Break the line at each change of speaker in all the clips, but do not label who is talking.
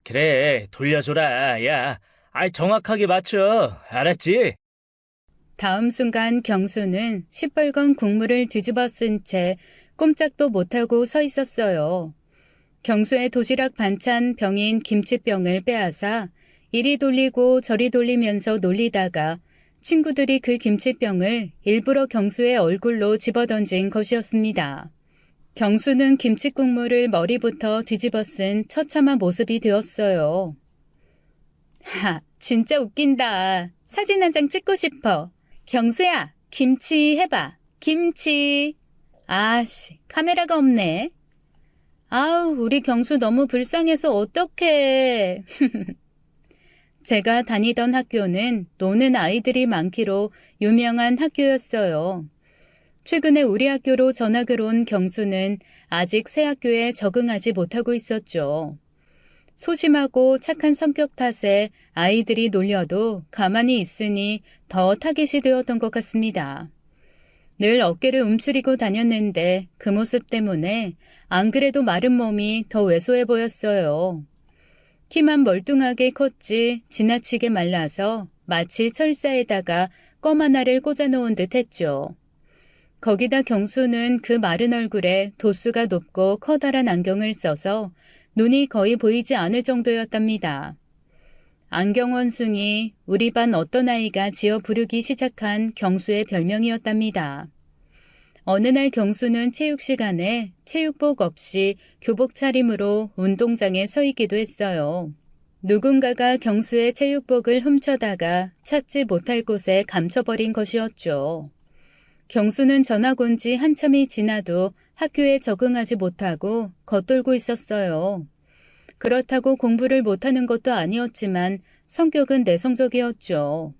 그래, 돌려줘라, 야. 정확하게 맞춰. 알았지?
다음 순간 경수는 시뻘건 국물을 뒤집어 쓴 채 꼼짝도 못하고 서 있었어요. 경수의 도시락 반찬 병인 김치병을 빼앗아 이리 돌리고 저리 돌리면서 놀리다가 친구들이 그 김치병을 일부러 경수의 얼굴로 집어던진 것이었습니다. 경수는 김치국물을 머리부터 뒤집어 쓴 처참한 모습이 되었어요. 하, 진짜 웃긴다. 사진 한 장 찍고 싶어. 경수야, 김치 해봐. 김치. 아씨, 카메라가 없네. 아우, 우리 경수 너무 불쌍해서 어떡해. 제가 다니던 학교는 노는 아이들이 많기로 유명한 학교였어요. 최근에 우리 학교로 전학을 온 경수는 아직 새 학교에 적응하지 못하고 있었죠. 소심하고 착한 성격 탓에 아이들이 놀려도 가만히 있으니 더 타깃이 되었던 것 같습니다. 늘 어깨를 움츠리고 다녔는데 그 모습 때문에 안 그래도 마른 몸이 더 왜소해 보였어요. 키만 멀뚱하게 컸지 지나치게 말라서 마치 철사에다가 껌 하나를 꽂아놓은 듯 했죠. 거기다 경수는 그 마른 얼굴에 도수가 높고 커다란 안경을 써서 눈이 거의 보이지 않을 정도였답니다. 안경 원숭이, 우리 반 어떤 아이가 지어 부르기 시작한 경수의 별명이었답니다. 어느 날 경수는 체육 시간에 체육복 없이 교복 차림으로 운동장에 서 있기도 했어요. 누군가가 경수의 체육복을 훔쳐다가 찾지 못할 곳에 감춰버린 것이었죠. 경수는 전학 온 지 한참이 지나도 학교에 적응하지 못하고 겉돌고 있었어요. 그렇다고 공부를 못하는 것도 아니었지만 성격은 내성적이었죠.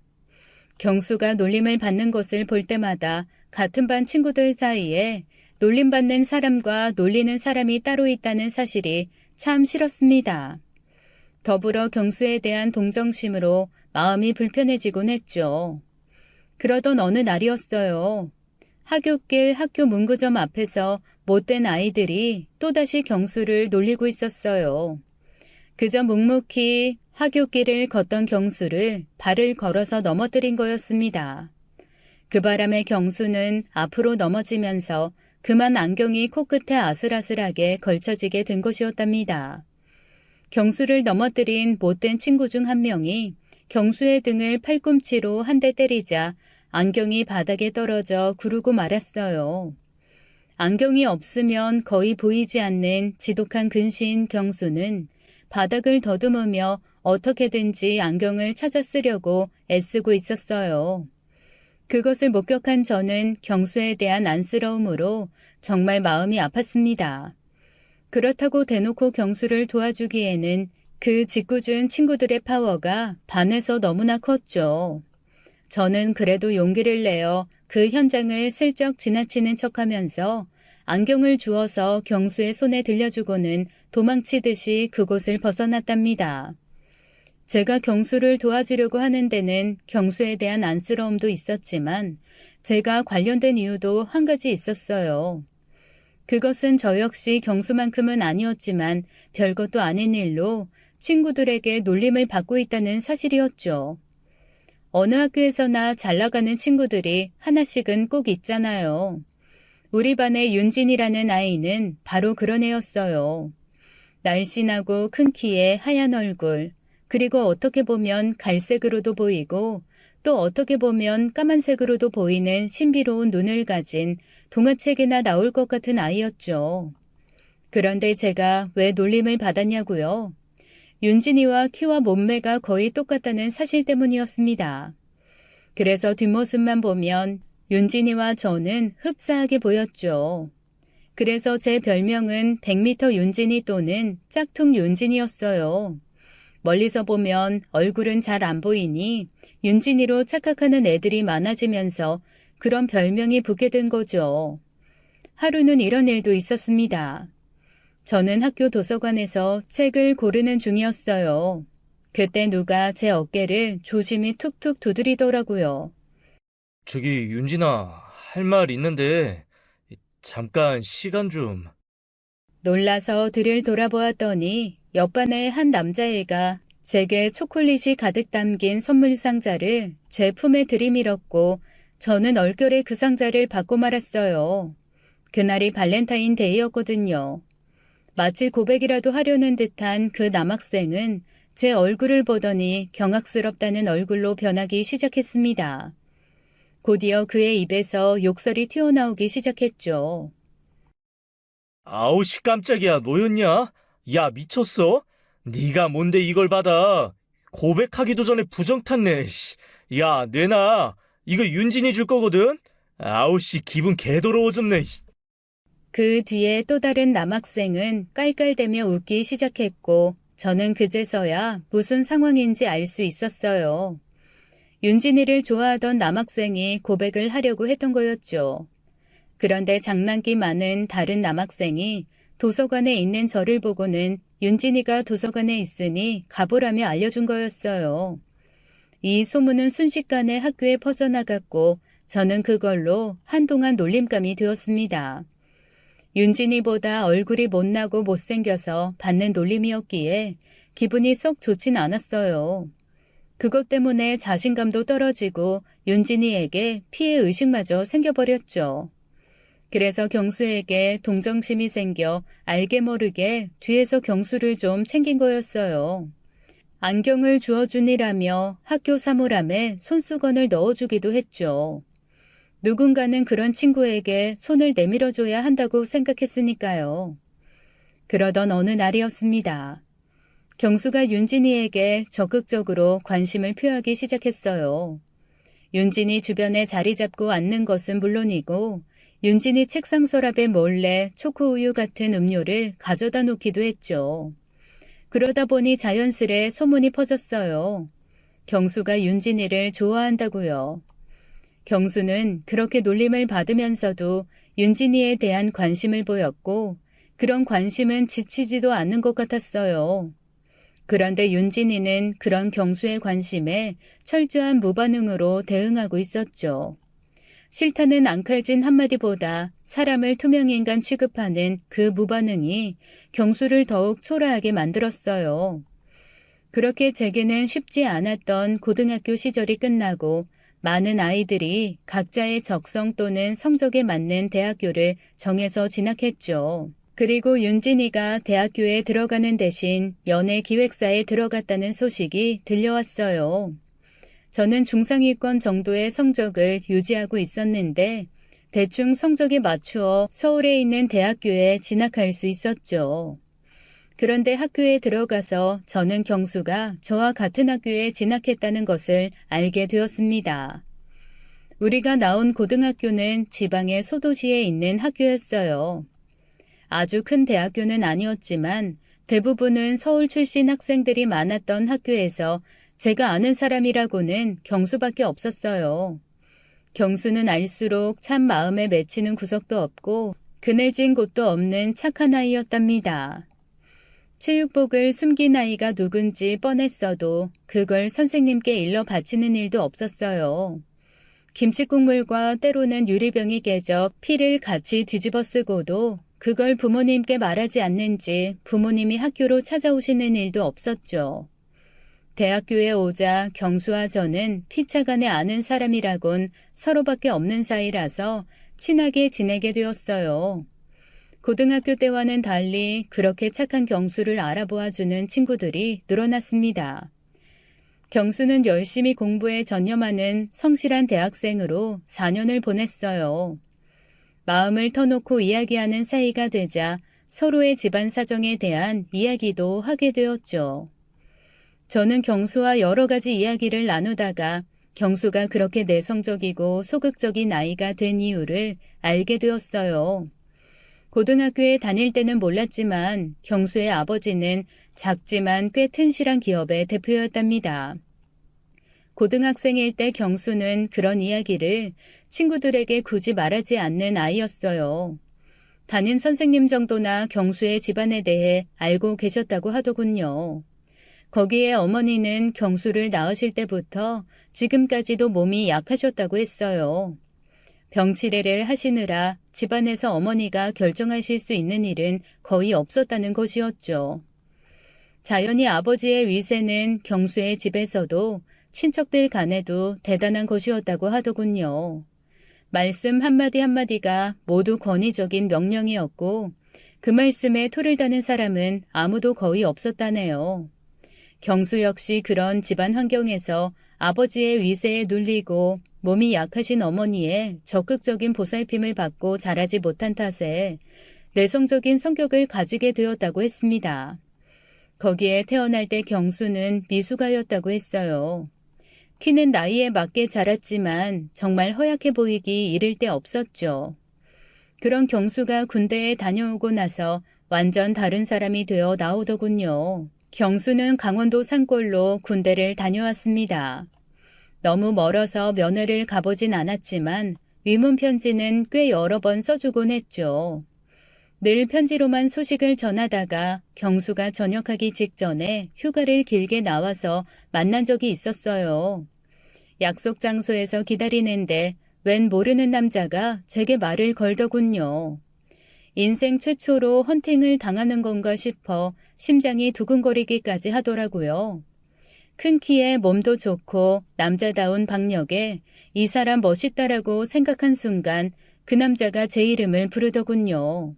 경수가 놀림을 받는 것을 볼 때마다 같은 반 친구들 사이에 놀림받는 사람과 놀리는 사람이 따로 있다는 사실이 참 싫었습니다. 더불어 경수에 대한 동정심으로 마음이 불편해지곤 했죠. 그러던 어느 날이었어요. 하굣길 학교 문구점 앞에서 못된 아이들이 또다시 경수를 놀리고 있었어요. 그저 묵묵히 하굣길을 걷던 경수를 발을 걸어서 넘어뜨린 거였습니다. 그 바람에 경수는 앞으로 넘어지면서 그만 안경이 코끝에 아슬아슬하게 걸쳐지게 된 것이었답니다. 경수를 넘어뜨린 못된 친구 중 한 명이 경수의 등을 팔꿈치로 한 대 때리자 안경이 바닥에 떨어져 구르고 말았어요. 안경이 없으면 거의 보이지 않는 지독한 근시인 경수는 바닥을 더듬으며 어떻게든지 안경을 찾아 쓰려고 애쓰고 있었어요. 그것을 목격한 저는 경수에 대한 안쓰러움으로 정말 마음이 아팠습니다. 그렇다고 대놓고 경수를 도와주기에는 그 짓궂은 친구들의 파워가 반에서 너무나 컸죠. 저는 그래도 용기를 내어 그 현장을 슬쩍 지나치는 척하면서 안경을 주워서 경수의 손에 들려주고는 도망치듯이 그곳을 벗어났답니다. 제가 경수를 도와주려고 하는 데는 경수에 대한 안쓰러움도 있었지만 제가 관련된 이유도 한 가지 있었어요. 그것은 저 역시 경수만큼은 아니었지만 별것도 아닌 일로 친구들에게 놀림을 받고 있다는 사실이었죠. 어느 학교에서나 잘 나가는 친구들이 하나씩은 꼭 있잖아요. 우리 반의 윤진이라는 아이는 바로 그런 애였어요. 날씬하고 큰 키에 하얀 얼굴, 그리고 어떻게 보면 갈색으로도 보이고 또 어떻게 보면 까만색으로도 보이는 신비로운 눈을 가진 동화책에나 나올 것 같은 아이였죠. 그런데 제가 왜 놀림을 받았냐고요? 윤진이와 키와 몸매가 거의 똑같다는 사실 때문이었습니다. 그래서 뒷모습만 보면 윤진이와 저는 흡사하게 보였죠. 그래서 제 별명은 100m 윤진이 또는 짝퉁 윤진이었어요. 멀리서 보면 얼굴은 잘 안 보이니 윤진이로 착각하는 애들이 많아지면서 그런 별명이 붙게 된 거죠. 하루는 이런 일도 있었습니다. 저는 학교 도서관에서 책을 고르는 중이었어요. 그때 누가 제 어깨를 조심히 툭툭 두드리더라고요.
저기, 윤진아, 할 말 있는데, 잠깐 시간 좀.
놀라서 뒤를 돌아보았더니 옆반의 한 남자애가 제게 초콜릿이 가득 담긴 선물 상자를 제 품에 들이밀었고 저는 얼결에 그 상자를 받고 말았어요. 그날이 발렌타인데이였거든요. 마치 고백이라도 하려는 듯한 그 남학생은 제 얼굴을 보더니 경악스럽다는 얼굴로 변하기 시작했습니다. 곧이어 그의 입에서 욕설이 튀어나오기 시작했죠.
아우, 씨, 깜짝이야. 너였냐? 야, 미쳤어? 네가 뭔데 이걸 받아? 고백하기도 전에 부정 탔네. 씨. 야, 내놔. 이거 윤진이 줄 거거든? 아우, 씨, 기분 개더러워졌네. 씨.
그 뒤에 또 다른 남학생은 깔깔대며 웃기 시작했고 저는 그제서야 무슨 상황인지 알 수 있었어요. 윤진이를 좋아하던 남학생이 고백을 하려고 했던 거였죠. 그런데 장난기 많은 다른 남학생이 도서관에 있는 저를 보고는 윤진이가 도서관에 있으니 가보라며 알려준 거였어요. 이 소문은 순식간에 학교에 퍼져나갔고 저는 그걸로 한동안 놀림감이 되었습니다. 윤진이보다 얼굴이 못나고 못생겨서 받는 놀림이었기에 기분이 썩 좋진 않았어요. 그것 때문에 자신감도 떨어지고 윤진이에게 피해 의식마저 생겨버렸죠. 그래서 경수에게 동정심이 생겨 알게 모르게 뒤에서 경수를 좀 챙긴 거였어요. 안경을 주어주니라며 학교 사물함에 손수건을 넣어주기도 했죠. 누군가는 그런 친구에게 손을 내밀어줘야 한다고 생각했으니까요. 그러던 어느 날이었습니다. 경수가 윤진이에게 적극적으로 관심을 표하기 시작했어요. 윤진이 주변에 자리 잡고 앉는 것은 물론이고 윤진이 책상 서랍에 몰래 초코우유 같은 음료를 가져다 놓기도 했죠. 그러다 보니 자연스레 소문이 퍼졌어요. 경수가 윤진이를 좋아한다고요. 경수는 그렇게 놀림을 받으면서도 윤진이에 대한 관심을 보였고 그런 관심은 지치지도 않는 것 같았어요. 그런데 윤진이는 그런 경수의 관심에 철저한 무반응으로 대응하고 있었죠. 싫다는 앙칼진 한마디보다 사람을 투명인간 취급하는 그 무반응이 경수를 더욱 초라하게 만들었어요. 그렇게 제게는 쉽지 않았던 고등학교 시절이 끝나고 많은 아이들이 각자의 적성 또는 성적에 맞는 대학교를 정해서 진학했죠. 그리고 윤진이가 대학교에 들어가는 대신 연예기획사에 들어갔다는 소식이 들려왔어요. 저는 중상위권 정도의 성적을 유지하고 있었는데 대충 성적에 맞추어 서울에 있는 대학교에 진학할 수 있었죠. 그런데 학교에 들어가서 저는 경수가 저와 같은 학교에 진학했다는 것을 알게 되었습니다. 우리가 나온 고등학교는 지방의 소도시에 있는 학교였어요. 아주 큰 대학교는 아니었지만 대부분은 서울 출신 학생들이 많았던 학교에서 제가 아는 사람이라고는 경수밖에 없었어요. 경수는 알수록 참 마음에 맺히는 구석도 없고 그늘진 곳도 없는 착한 아이였답니다. 체육복을 숨긴 아이가 누군지 뻔했어도 그걸 선생님께 일러 바치는 일도 없었어요. 김치국물과 때로는 유리병이 깨져 피를 같이 뒤집어 쓰고도 그걸 부모님께 말하지 않는지 부모님이 학교로 찾아오시는 일도 없었죠. 대학교에 오자 경수와 저는 피차간에 아는 사람이라곤 서로밖에 없는 사이라서 친하게 지내게 되었어요. 고등학교 때와는 달리 그렇게 착한 경수를 알아보아주는 친구들이 늘어났습니다. 경수는 열심히 공부에 전념하는 성실한 대학생으로 4년을 보냈어요. 마음을 터놓고 이야기하는 사이가 되자 서로의 집안 사정에 대한 이야기도 하게 되었죠. 저는 경수와 여러 가지 이야기를 나누다가 경수가 그렇게 내성적이고 소극적인 아이가 된 이유를 알게 되었어요. 고등학교에 다닐 때는 몰랐지만 경수의 아버지는 작지만 꽤 튼실한 기업의 대표였답니다. 고등학생일 때 경수는 그런 이야기를 친구들에게 굳이 말하지 않는 아이였어요. 담임 선생님 정도나 경수의 집안에 대해 알고 계셨다고 하더군요. 거기에 어머니는 경수를 낳으실 때부터 지금까지도 몸이 약하셨다고 했어요. 병치레를 하시느라 집안에서 어머니가 결정하실 수 있는 일은 거의 없었다는 것이었죠. 자연히 아버지의 위세는 경수의 집에서도 친척들 간에도 대단한 것이었다고 하더군요. 말씀 한마디 한마디가 모두 권위적인 명령이었고 그 말씀에 토를 다는 사람은 아무도 거의 없었다네요. 경수 역시 그런 집안 환경에서 아버지의 위세에 눌리고 몸이 약하신 어머니의 적극적인 보살핌을 받고 자라지 못한 탓에 내성적인 성격을 가지게 되었다고 했습니다. 거기에 태어날 때 경수는 미숙아였다고 했어요. 키는 나이에 맞게 자랐지만 정말 허약해 보이기 이를 데 없었죠. 그런 경수가 군대에 다녀오고 나서 완전 다른 사람이 되어 나오더군요. 경수는 강원도 산골로 군대를 다녀왔습니다. 너무 멀어서 면회를 가보진 않았지만 위문 편지는 꽤 여러 번 써주곤 했죠. 늘 편지로만 소식을 전하다가 경수가 전역하기 직전에 휴가를 길게 나와서 만난 적이 있었어요. 약속 장소에서 기다리는데 웬 모르는 남자가 제게 말을 걸더군요. 인생 최초로 헌팅을 당하는 건가 싶어 심장이 두근거리기까지 하더라고요. 큰 키에 몸도 좋고 남자다운 박력에 이 사람 멋있다라고 생각한 순간 그 남자가 제 이름을 부르더군요.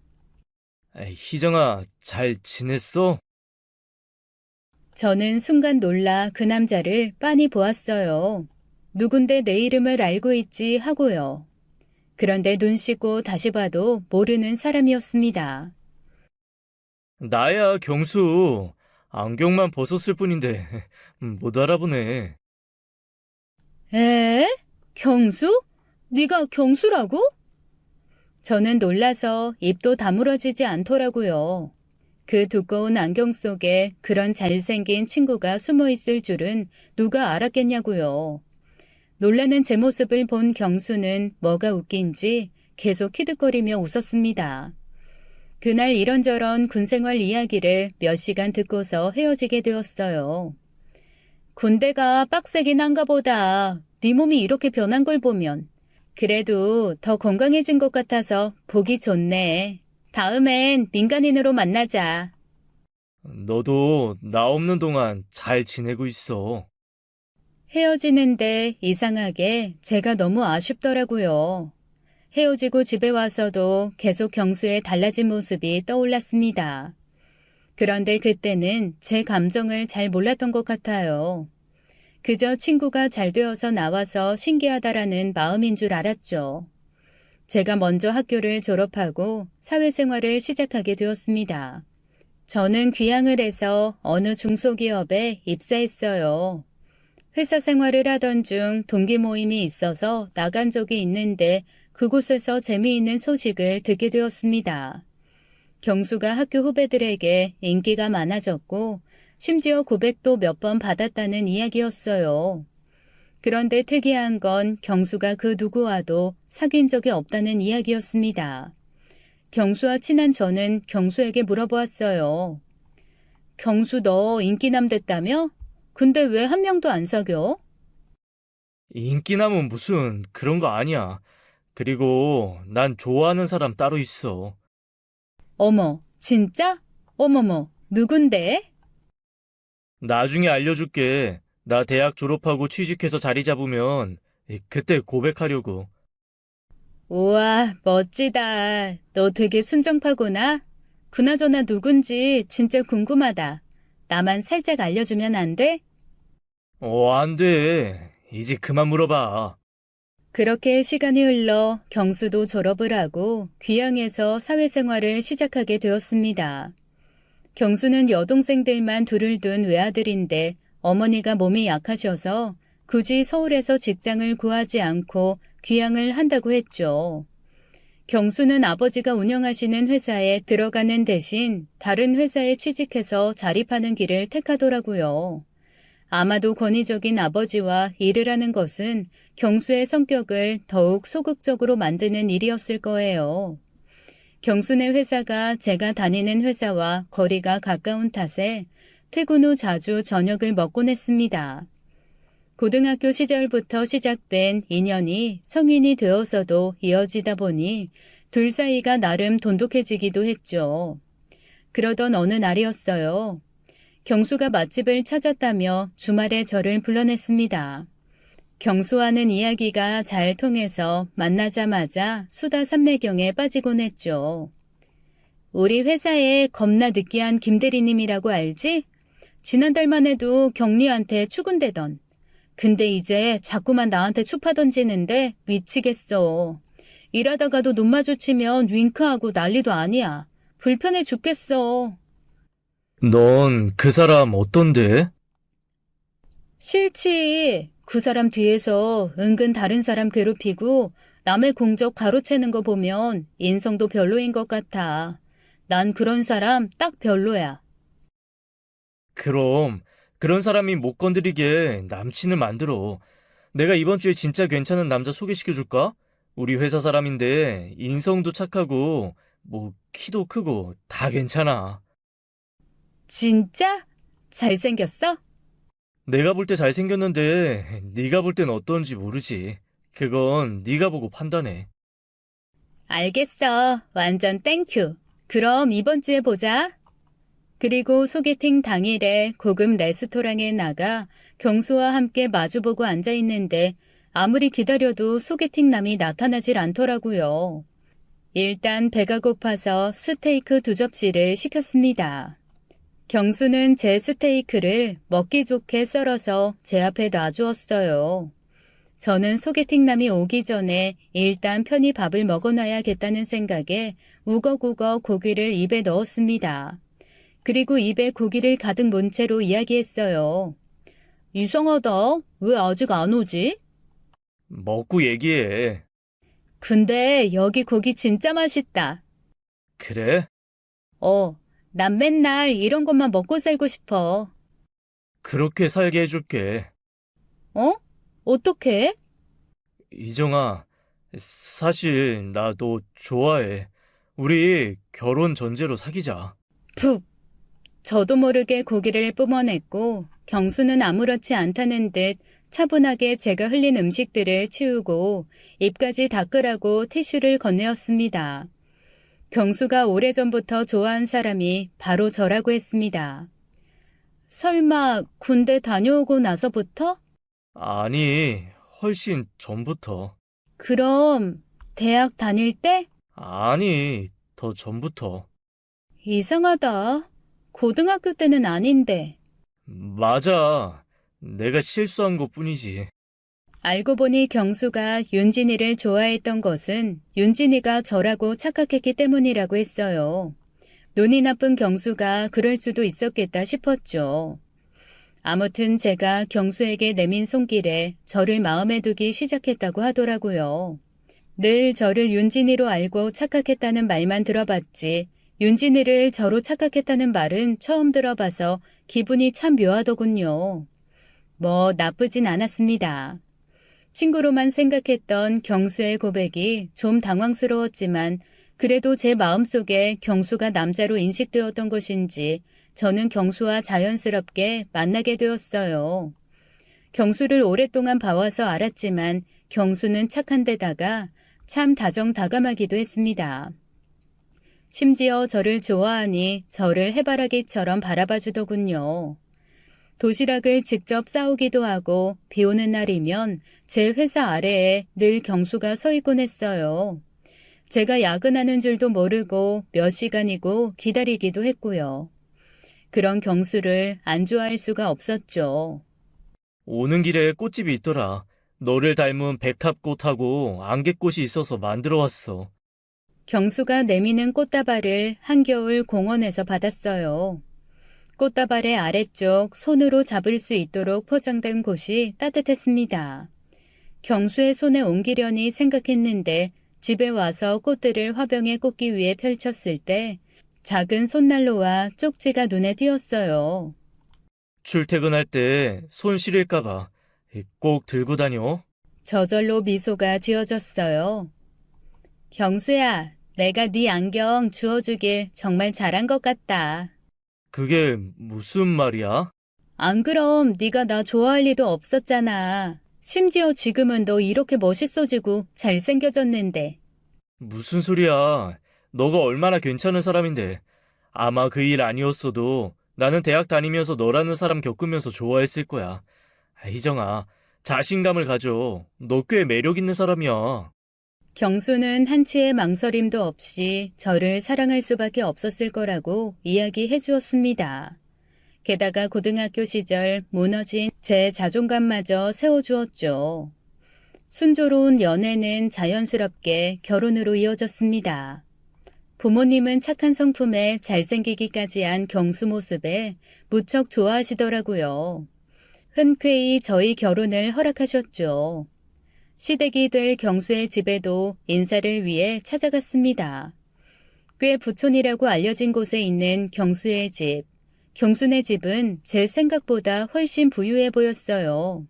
에이, 희정아, 잘 지냈어?
저는 순간 놀라 그 남자를 빤히 보았어요. 누군데 내 이름을 알고 있지 하고요. 그런데 눈 씻고 다시 봐도 모르는 사람이었습니다.
나야, 경수. 안경만 벗었을 뿐인데 못 알아보네.
에? 경수? 네가 경수라고? 저는 놀라서 입도 다물어지지 않더라고요. 그 두꺼운 안경 속에 그런 잘생긴 친구가 숨어 있을 줄은 누가 알았겠냐고요. 놀라는 제 모습을 본 경수는 뭐가 웃긴지 계속 키득거리며 웃었습니다. 그날 이런저런 군생활 이야기를 몇 시간 듣고서 헤어지게 되었어요. 군대가 빡세긴 한가 보다. 네 몸이 이렇게 변한 걸 보면. 그래도 더 건강해진 것 같아서 보기 좋네. 다음엔 민간인으로 만나자.
너도 나 없는 동안 잘 지내고 있어.
헤어지는데 이상하게 제가 너무 아쉽더라고요. 헤어지고 집에 와서도 계속 경수의 달라진 모습이 떠올랐습니다. 그런데 그때는 제 감정을 잘 몰랐던 것 같아요. 그저 친구가 잘 되어서 나와서 신기하다라는 마음인 줄 알았죠. 제가 먼저 학교를 졸업하고 사회생활을 시작하게 되었습니다. 저는 귀향을 해서 어느 중소기업에 입사했어요. 회사 생활을 하던 중 동기 모임이 있어서 나간 적이 있는데 그곳에서 재미있는 소식을 듣게 되었습니다. 경수가 학교 후배들에게 인기가 많아졌고 심지어 고백도 몇 번 받았다는 이야기였어요. 그런데 특이한 건 경수가 그 누구와도 사귄 적이 없다는 이야기였습니다. 경수와 친한 저는 경수에게 물어보았어요. 경수 너 인기남 됐다며? 근데 왜 한 명도 안 사겨?
인기남은 무슨 그런 거 아니야. 그리고 난 좋아하는 사람 따로 있어.
어머, 진짜? 어머머, 누군데?
나중에 알려줄게. 나 대학 졸업하고 취직해서 자리 잡으면 그때 고백하려고.
우와, 멋지다. 너 되게 순정파구나. 그나저나 누군지 진짜 궁금하다. 나만 살짝 알려주면 안 돼?
안 돼. 이제 그만 물어봐.
그렇게 시간이 흘러 경수도 졸업을 하고 귀향해서 사회생활을 시작하게 되었습니다. 경수는 여동생들만 둘을 둔 외아들인데 어머니가 몸이 약하셔서 굳이 서울에서 직장을 구하지 않고 귀향을 한다고 했죠. 경수는 아버지가 운영하시는 회사에 들어가는 대신 다른 회사에 취직해서 자립하는 길을 택하더라고요. 아마도 권위적인 아버지와 일을 하는 것은 경수의 성격을 더욱 소극적으로 만드는 일이었을 거예요. 경수네 회사가 제가 다니는 회사와 거리가 가까운 탓에 퇴근 후 자주 저녁을 먹곤 했습니다. 고등학교 시절부터 시작된 인연이 성인이 되어서도 이어지다 보니 둘 사이가 나름 돈독해지기도 했죠. 그러던 어느 날이었어요. 경수가 맛집을 찾았다며 주말에 저를 불러냈습니다. 경수와는 이야기가 잘 통해서 만나자마자 수다 산매경에 빠지곤 했죠. 우리 회사에 겁나 느끼한 김대리님이라고 알지? 지난달만 해도 경리한테 추근대던. 근데 이제 자꾸만 나한테 추파 던지는데 미치겠어. 일하다가도 눈 마주치면 윙크하고 난리도 아니야. 불편해 죽겠어.
넌 그 사람 어떤데?
싫지. 그 사람 뒤에서 은근 다른 사람 괴롭히고 남의 공적 가로채는 거 보면 인성도 별로인 것 같아. 난 그런 사람 딱 별로야.
그럼 그런 사람이 못 건드리게 남친을 만들어. 내가 이번 주에 진짜 괜찮은 남자 소개시켜줄까? 우리 회사 사람인데 인성도 착하고 뭐 키도 크고 다 괜찮아.
진짜? 잘생겼어?
내가 볼 때 잘생겼는데 네가 볼 땐 어떤지 모르지. 그건 네가 보고 판단해.
알겠어. 완전 땡큐. 그럼 이번 주에 보자. 그리고 소개팅 당일에 고급 레스토랑에 나가 경수와 함께 마주보고 앉아 있는데 아무리 기다려도 소개팅남이 나타나질 않더라고요. 일단 배가 고파서 스테이크 2접시를 시켰습니다. 경수는 제 스테이크를 먹기 좋게 썰어서 제 앞에 놔주었어요. 저는 소개팅남이 오기 전에 일단 편히 밥을 먹어놔야겠다는 생각에 우거우거 고기를 입에 넣었습니다. 그리고 입에 고기를 가득 문 채로 이야기했어요. 이상하다. 왜 아직 안 오지?
먹고 얘기해.
근데 여기 고기 진짜 맛있다.
그래?
난 맨날 이런 것만 먹고 살고 싶어.
그렇게 살게 해줄게.
어? 어떻게?
이정아, 사실 나 너 좋아해. 우리 결혼 전제로 사귀자.
푹! 저도 모르게 고기를 뿜어냈고 경수는 아무렇지 않다는 듯 차분하게 제가 흘린 음식들을 치우고 입까지 닦으라고 티슈를 건네었습니다. 경수가 오래전부터 좋아한 사람이 바로 저라고 했습니다. 설마 군대 다녀오고 나서부터?
아니, 훨씬 전부터.
그럼 대학 다닐 때?
아니, 더 전부터.
이상하다. 고등학교 때는 아닌데.
맞아. 내가 실수한 것뿐이지.
알고 보니 경수가 윤진이를 좋아했던 것은 윤진이가 저라고 착각했기 때문이라고 했어요. 눈이 나쁜 경수가 그럴 수도 있었겠다 싶었죠. 아무튼 제가 경수에게 내민 손길에 저를 마음에 두기 시작했다고 하더라고요. 늘 저를 윤진이로 알고 착각했다는 말만 들어봤지 윤진이를 저로 착각했다는 말은 처음 들어봐서 기분이 참 묘하더군요. 뭐 나쁘진 않았습니다. 친구로만 생각했던 경수의 고백이 좀 당황스러웠지만 그래도 제 마음속에 경수가 남자로 인식되었던 것인지 저는 경수와 자연스럽게 만나게 되었어요. 경수를 오랫동안 봐와서 알았지만 경수는 착한 데다가 참 다정다감하기도 했습니다. 심지어 저를 좋아하니 저를 해바라기처럼 바라봐 주더군요. 도시락을 직접 싸오기도 하고 비 오는 날이면 제 회사 아래에 늘 경수가 서 있곤 했어요. 제가 야근하는 줄도 모르고 몇 시간이고 기다리기도 했고요. 그런 경수를 안 좋아할 수가 없었죠.
오는 길에 꽃집이 있더라. 너를 닮은 백합꽃하고 안개꽃이 있어서 만들어 왔어.
경수가 내미는 꽃다발을 한겨울 공원에서 받았어요. 꽃다발의 아래쪽 손으로 잡을 수 있도록 포장된 곳이 따뜻했습니다. 경수의 손에 옮기려니 생각했는데 집에 와서 꽃들을 화병에 꽂기 위해 펼쳤을 때 작은 손난로와 쪽지가 눈에 띄었어요.
출퇴근할 때 손 시릴까봐 꼭 들고 다녀.
저절로 미소가 지어졌어요. 경수야, 내가 네 안경 주워주길 정말 잘한 것 같다.
그게 무슨 말이야?
안 그럼 네가 나 좋아할 리도 없었잖아. 심지어 지금은 너 이렇게 멋있어지고 잘생겨졌는데.
무슨 소리야. 너가 얼마나 괜찮은 사람인데. 아마 그 일 아니었어도 나는 대학 다니면서 너라는 사람 겪으면서 좋아했을 거야. 희정아, 자신감을 가져. 너 꽤 매력 있는 사람이야.
경수는 한치의 망설임도 없이 저를 사랑할 수밖에 없었을 거라고 이야기해 주었습니다. 게다가 고등학교 시절 무너진 제 자존감마저 세워주었죠. 순조로운 연애는 자연스럽게 결혼으로 이어졌습니다. 부모님은 착한 성품에 잘생기기까지 한 경수 모습에 무척 좋아하시더라고요. 흔쾌히 저희 결혼을 허락하셨죠. 시댁이 될 경수의 집에도 인사를 위해 찾아갔습니다. 꽤 부촌이라고 알려진 곳에 있는 경수의 집. 경수네 집은 제 생각보다 훨씬 부유해 보였어요.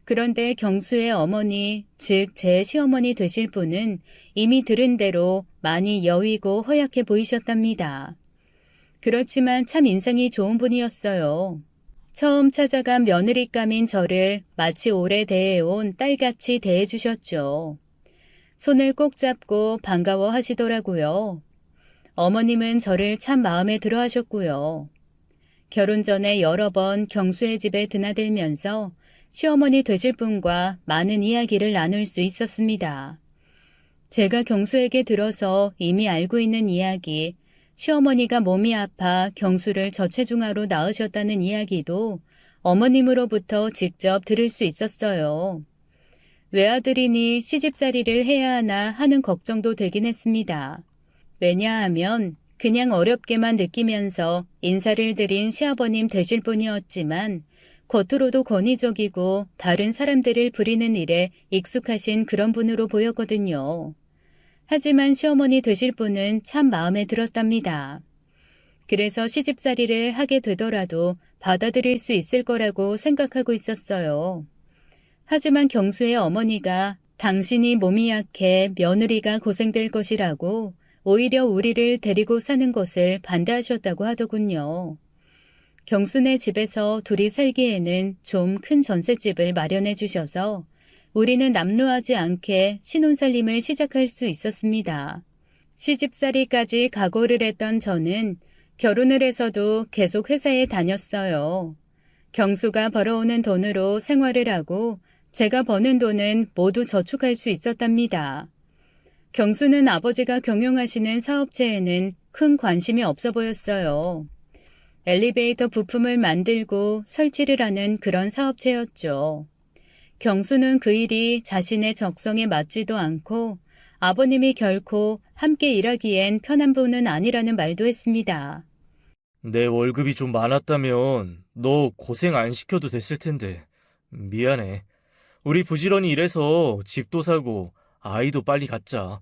그런데 경수의 어머니, 즉 제 시어머니 되실 분은 이미 들은 대로 많이 여위고 허약해 보이셨답니다. 그렇지만 참 인상이 좋은 분이었어요. 처음 찾아간 며느리감인 저를 마치 오래 대해온 딸같이 대해주셨죠. 손을 꼭 잡고 반가워 하시더라고요. 어머님은 저를 참 마음에 들어 하셨고요. 결혼 전에 여러 번 경수의 집에 드나들면서 시어머니 되실 분과 많은 이야기를 나눌 수 있었습니다. 제가 경수에게 들어서 이미 알고 있는 이야기, 시어머니가 몸이 아파 경수를 저체중아로 낳으셨다는 이야기도 어머님으로부터 직접 들을 수 있었어요. 외아들이니 시집살이를 해야 하나 하는 걱정도 되긴 했습니다. 왜냐하면 그냥 어렵게만 느끼면서 인사를 드린 시아버님 되실 분이었지만 겉으로도 권위적이고 다른 사람들을 부리는 일에 익숙하신 그런 분으로 보였거든요. 하지만 시어머니 되실 분은 참 마음에 들었답니다. 그래서 시집살이를 하게 되더라도 받아들일 수 있을 거라고 생각하고 있었어요. 하지만 경수의 어머니가 당신이 몸이 약해 며느리가 고생될 것이라고 오히려 우리를 데리고 사는 것을 반대하셨다고 하더군요. 경수네 집에서 둘이 살기에는 좀 큰 전셋집을 마련해 주셔서 우리는 남루하지 않게 신혼살림을 시작할 수 있었습니다. 시집살이까지 각오를 했던 저는 결혼을 해서도 계속 회사에 다녔어요. 경수가 벌어오는 돈으로 생활을 하고 제가 버는 돈은 모두 저축할 수 있었답니다. 경수는 아버지가 경영하시는 사업체에는 큰 관심이 없어 보였어요. 엘리베이터 부품을 만들고 설치를 하는 그런 사업체였죠. 경수는 그 일이 자신의 적성에 맞지도 않고 아버님이 결코 함께 일하기엔 편한 분은 아니라는 말도 했습니다.
내 월급이 좀 많았다면 너 고생 안 시켜도 됐을 텐데. 미안해. 우리 부지런히 일해서 집도 사고 아이도 빨리 갖자.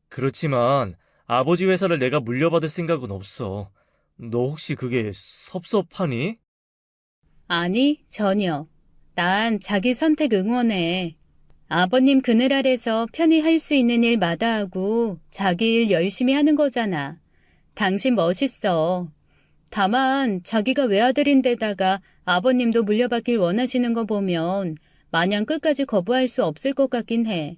그렇지만 아버지 회사를 내가 물려받을 생각은 없어. 너 혹시 그게 섭섭하니?
아니, 전혀. 난 자기 선택 응원해. 아버님 그늘 아래서 편히 할 수 있는 일 마다하고 자기 일 열심히 하는 거잖아. 당신 멋있어. 다만 자기가 외아들인데다가 아버님도 물려받길 원하시는 거 보면 마냥 끝까지 거부할 수 없을 것 같긴 해.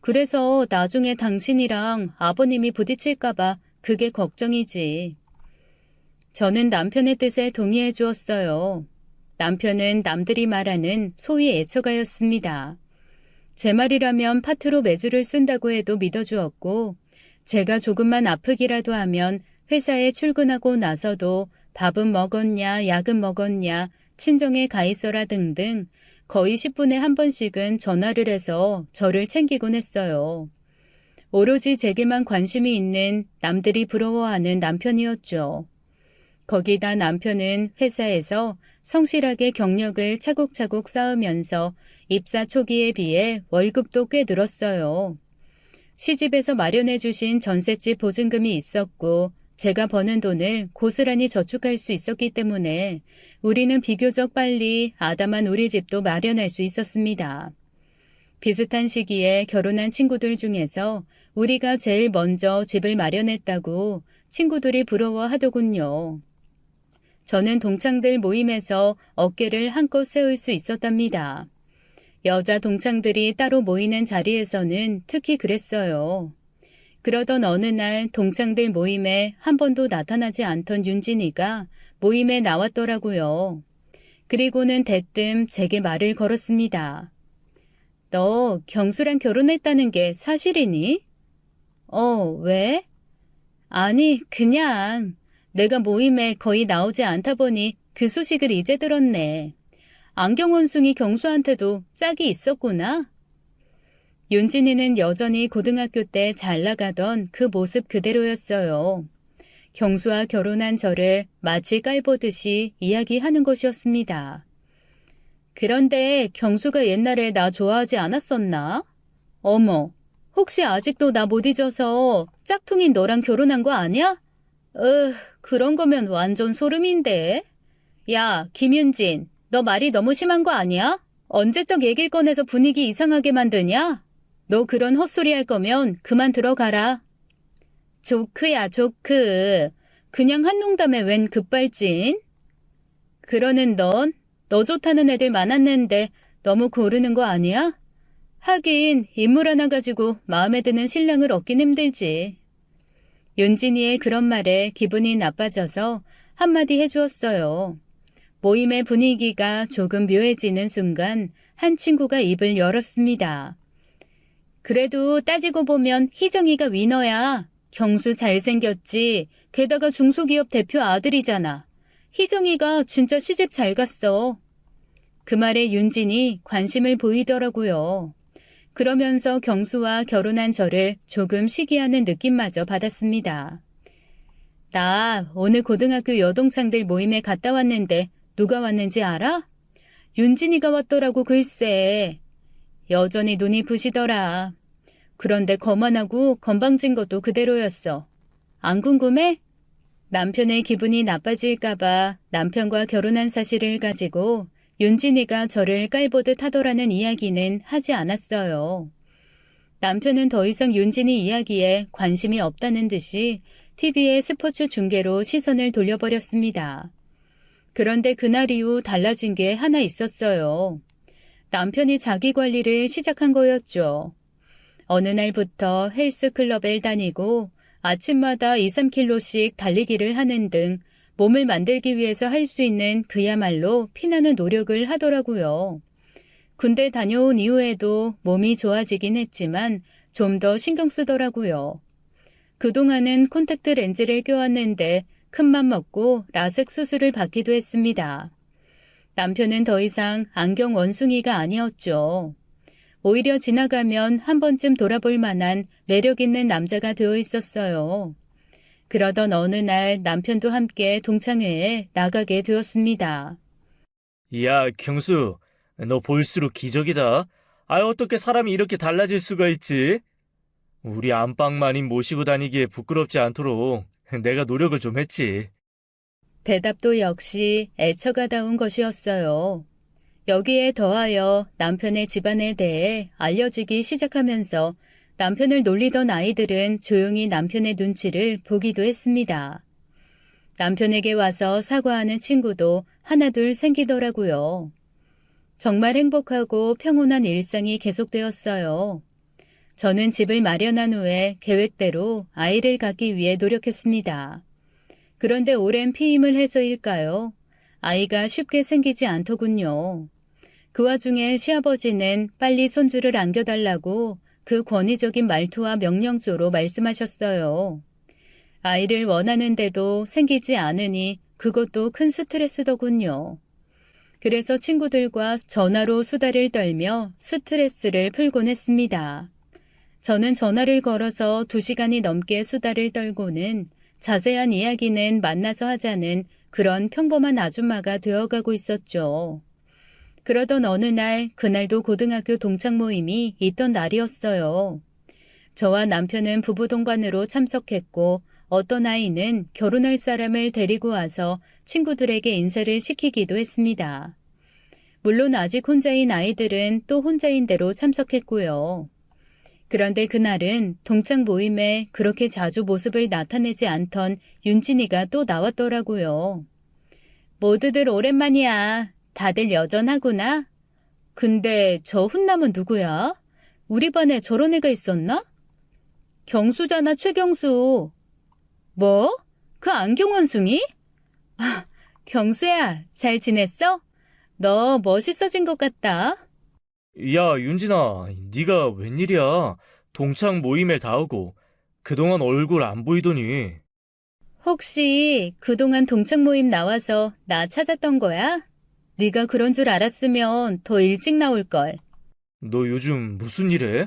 그래서 나중에 당신이랑 아버님이 부딪힐까봐 그게 걱정이지. 저는 남편의 뜻에 동의해 주었어요. 남편은 남들이 말하는 소위 애처가였습니다. 제 말이라면 파트로 매주를 쓴다고 해도 믿어주었고 제가 조금만 아프기라도 하면 회사에 출근하고 나서도 밥은 먹었냐, 약은 먹었냐, 친정에 가 있어라 등등 거의 10분에 한 번씩은 전화를 해서 저를 챙기곤 했어요. 오로지 제게만 관심이 있는 남들이 부러워하는 남편이었죠. 거기다 남편은 회사에서 성실하게 경력을 차곡차곡 쌓으면서 입사 초기에 비해 월급도 꽤 늘었어요. 시집에서 마련해 주신 전셋집 보증금이 있었고 제가 버는 돈을 고스란히 저축할 수 있었기 때문에 우리는 비교적 빨리 아담한 우리 집도 마련할 수 있었습니다. 비슷한 시기에 결혼한 친구들 중에서 우리가 제일 먼저 집을 마련했다고 친구들이 부러워하더군요. 저는 동창들 모임에서 어깨를 한껏 세울 수 있었답니다. 여자 동창들이 따로 모이는 자리에서는 특히 그랬어요. 그러던 어느 날 동창들 모임에 한 번도 나타나지 않던 윤진이가 모임에 나왔더라고요. 그리고는 대뜸 제게 말을 걸었습니다. 너 경수랑 결혼했다는 게 사실이니? 왜? 아니, 그냥 내가 모임에 거의 나오지 않다 보니 그 소식을 이제 들었네. 안경원숭이 경수한테도 짝이 있었구나. 윤진이는 여전히 고등학교 때 잘 나가던 그 모습 그대로였어요. 경수와 결혼한 저를 마치 깔보듯이 이야기하는 것이었습니다. 그런데 경수가 옛날에 나 좋아하지 않았었나? 어머, 혹시 아직도 나 못 잊어서 짝퉁인 너랑 결혼한 거 아니야? 그런 거면 완전 소름인데. 야, 김윤진, 너 말이 너무 심한 거 아니야? 언제적 얘기를 꺼내서 분위기 이상하게 만드냐? 너 그런 헛소리 할 거면 그만 들어가라. 조크야, 조크. 그냥 한 농담에 웬 급발진? 그러는 너 좋다는 애들 많았는데 너무 고르는 거 아니야? 하긴 인물 하나 가지고 마음에 드는 신랑을 얻긴 힘들지. 윤진이의 그런 말에 기분이 나빠져서 한마디 해주었어요. 모임의 분위기가 조금 묘해지는 순간 한 친구가 입을 열었습니다. 그래도 따지고 보면 희정이가 위너야. 경수 잘생겼지. 게다가 중소기업 대표 아들이잖아. 희정이가 진짜 시집 잘 갔어. 그 말에 윤진이 관심을 보이더라고요. 그러면서 경수와 결혼한 저를 조금 시기하는 느낌마저 받았습니다. 나 오늘 고등학교 여동창들 모임에 갔다 왔는데 누가 왔는지 알아? 윤진이가 왔더라고 글쎄. 여전히 눈이 부시더라. 그런데 거만하고 건방진 것도 그대로였어. 안 궁금해? 남편의 기분이 나빠질까봐 남편과 결혼한 사실을 가지고 윤진이가 저를 깔보듯 하더라는 이야기는 하지 않았어요. 남편은 더 이상 윤진이 이야기에 관심이 없다는 듯이 TV의 스포츠 중계로 시선을 돌려버렸습니다. 그런데 그날 이후 달라진 게 하나 있었어요. 남편이 자기 관리를 시작한 거였죠. 어느 날부터 헬스클럽에 다니고 아침마다 2, 3km씩 달리기를 하는 등 몸을 만들기 위해서 할 수 있는 그야말로 피나는 노력을 하더라고요. 군대 다녀온 이후에도 몸이 좋아지긴 했지만 좀 더 신경 쓰더라고요. 그동안은 콘택트 렌즈를 껴왔는데 큰맘 먹고 라섹 수술을 받기도 했습니다. 남편은 더 이상 안경 원숭이가 아니었죠. 오히려 지나가면 한 번쯤 돌아볼 만한 매력 있는 남자가 되어 있었어요. 그러던 어느 날 남편도 함께 동창회에 나가게 되었습니다.
야, 경수, 너 볼수록 기적이다. 어떻게 사람이 이렇게 달라질 수가 있지? 우리 안방 마님 모시고 다니기에 부끄럽지 않도록 내가 노력을 좀 했지.
대답도 역시 애처가다운 것이었어요. 여기에 더하여 남편의 집안에 대해 알려주기 시작하면서 남편을 놀리던 아이들은 조용히 남편의 눈치를 보기도 했습니다. 남편에게 와서 사과하는 친구도 하나둘 생기더라고요. 정말 행복하고 평온한 일상이 계속되었어요. 저는 집을 마련한 후에 계획대로 아이를 갖기 위해 노력했습니다. 그런데 오랜 피임을 해서일까요? 아이가 쉽게 생기지 않더군요. 그 와중에 시아버지는 빨리 손주를 안겨달라고 그 권위적인 말투와 명령조로 말씀하셨어요. 아이를 원하는데도 생기지 않으니 그것도 큰 스트레스더군요. 그래서 친구들과 전화로 수다를 떨며 스트레스를 풀곤 했습니다. 저는 전화를 걸어서 2시간이 넘게 수다를 떨고는 자세한 이야기는 만나서 하자는 그런 평범한 아줌마가 되어가고 있었죠. 그러던 어느 날, 그날도 고등학교 동창 모임이 있던 날이었어요. 저와 남편은 부부 동반으로 참석했고 어떤 아이는 결혼할 사람을 데리고 와서 친구들에게 인사를 시키기도 했습니다. 물론 아직 혼자인 아이들은 또 혼자인 대로 참석했고요. 그런데 그날은 동창 모임에 그렇게 자주 모습을 나타내지 않던 윤진이가 또 나왔더라고요. 모두들 오랜만이야. 다들 여전하구나. 근데 저 훈남은 누구야? 우리 반에 저런 애가 있었나? 경수잖아, 최경수. 뭐? 그 안경원숭이? 경수야, 잘 지냈어? 너 멋있어진 것 같다.
야, 윤진아, 네가 웬일이야? 동창 모임에 다 오고 그동안 얼굴 안 보이더니.
혹시 그동안 동창 모임 나와서 나 찾았던 거야? 네가 그런 줄 알았으면 더 일찍 나올걸.
너 요즘 무슨 일 해?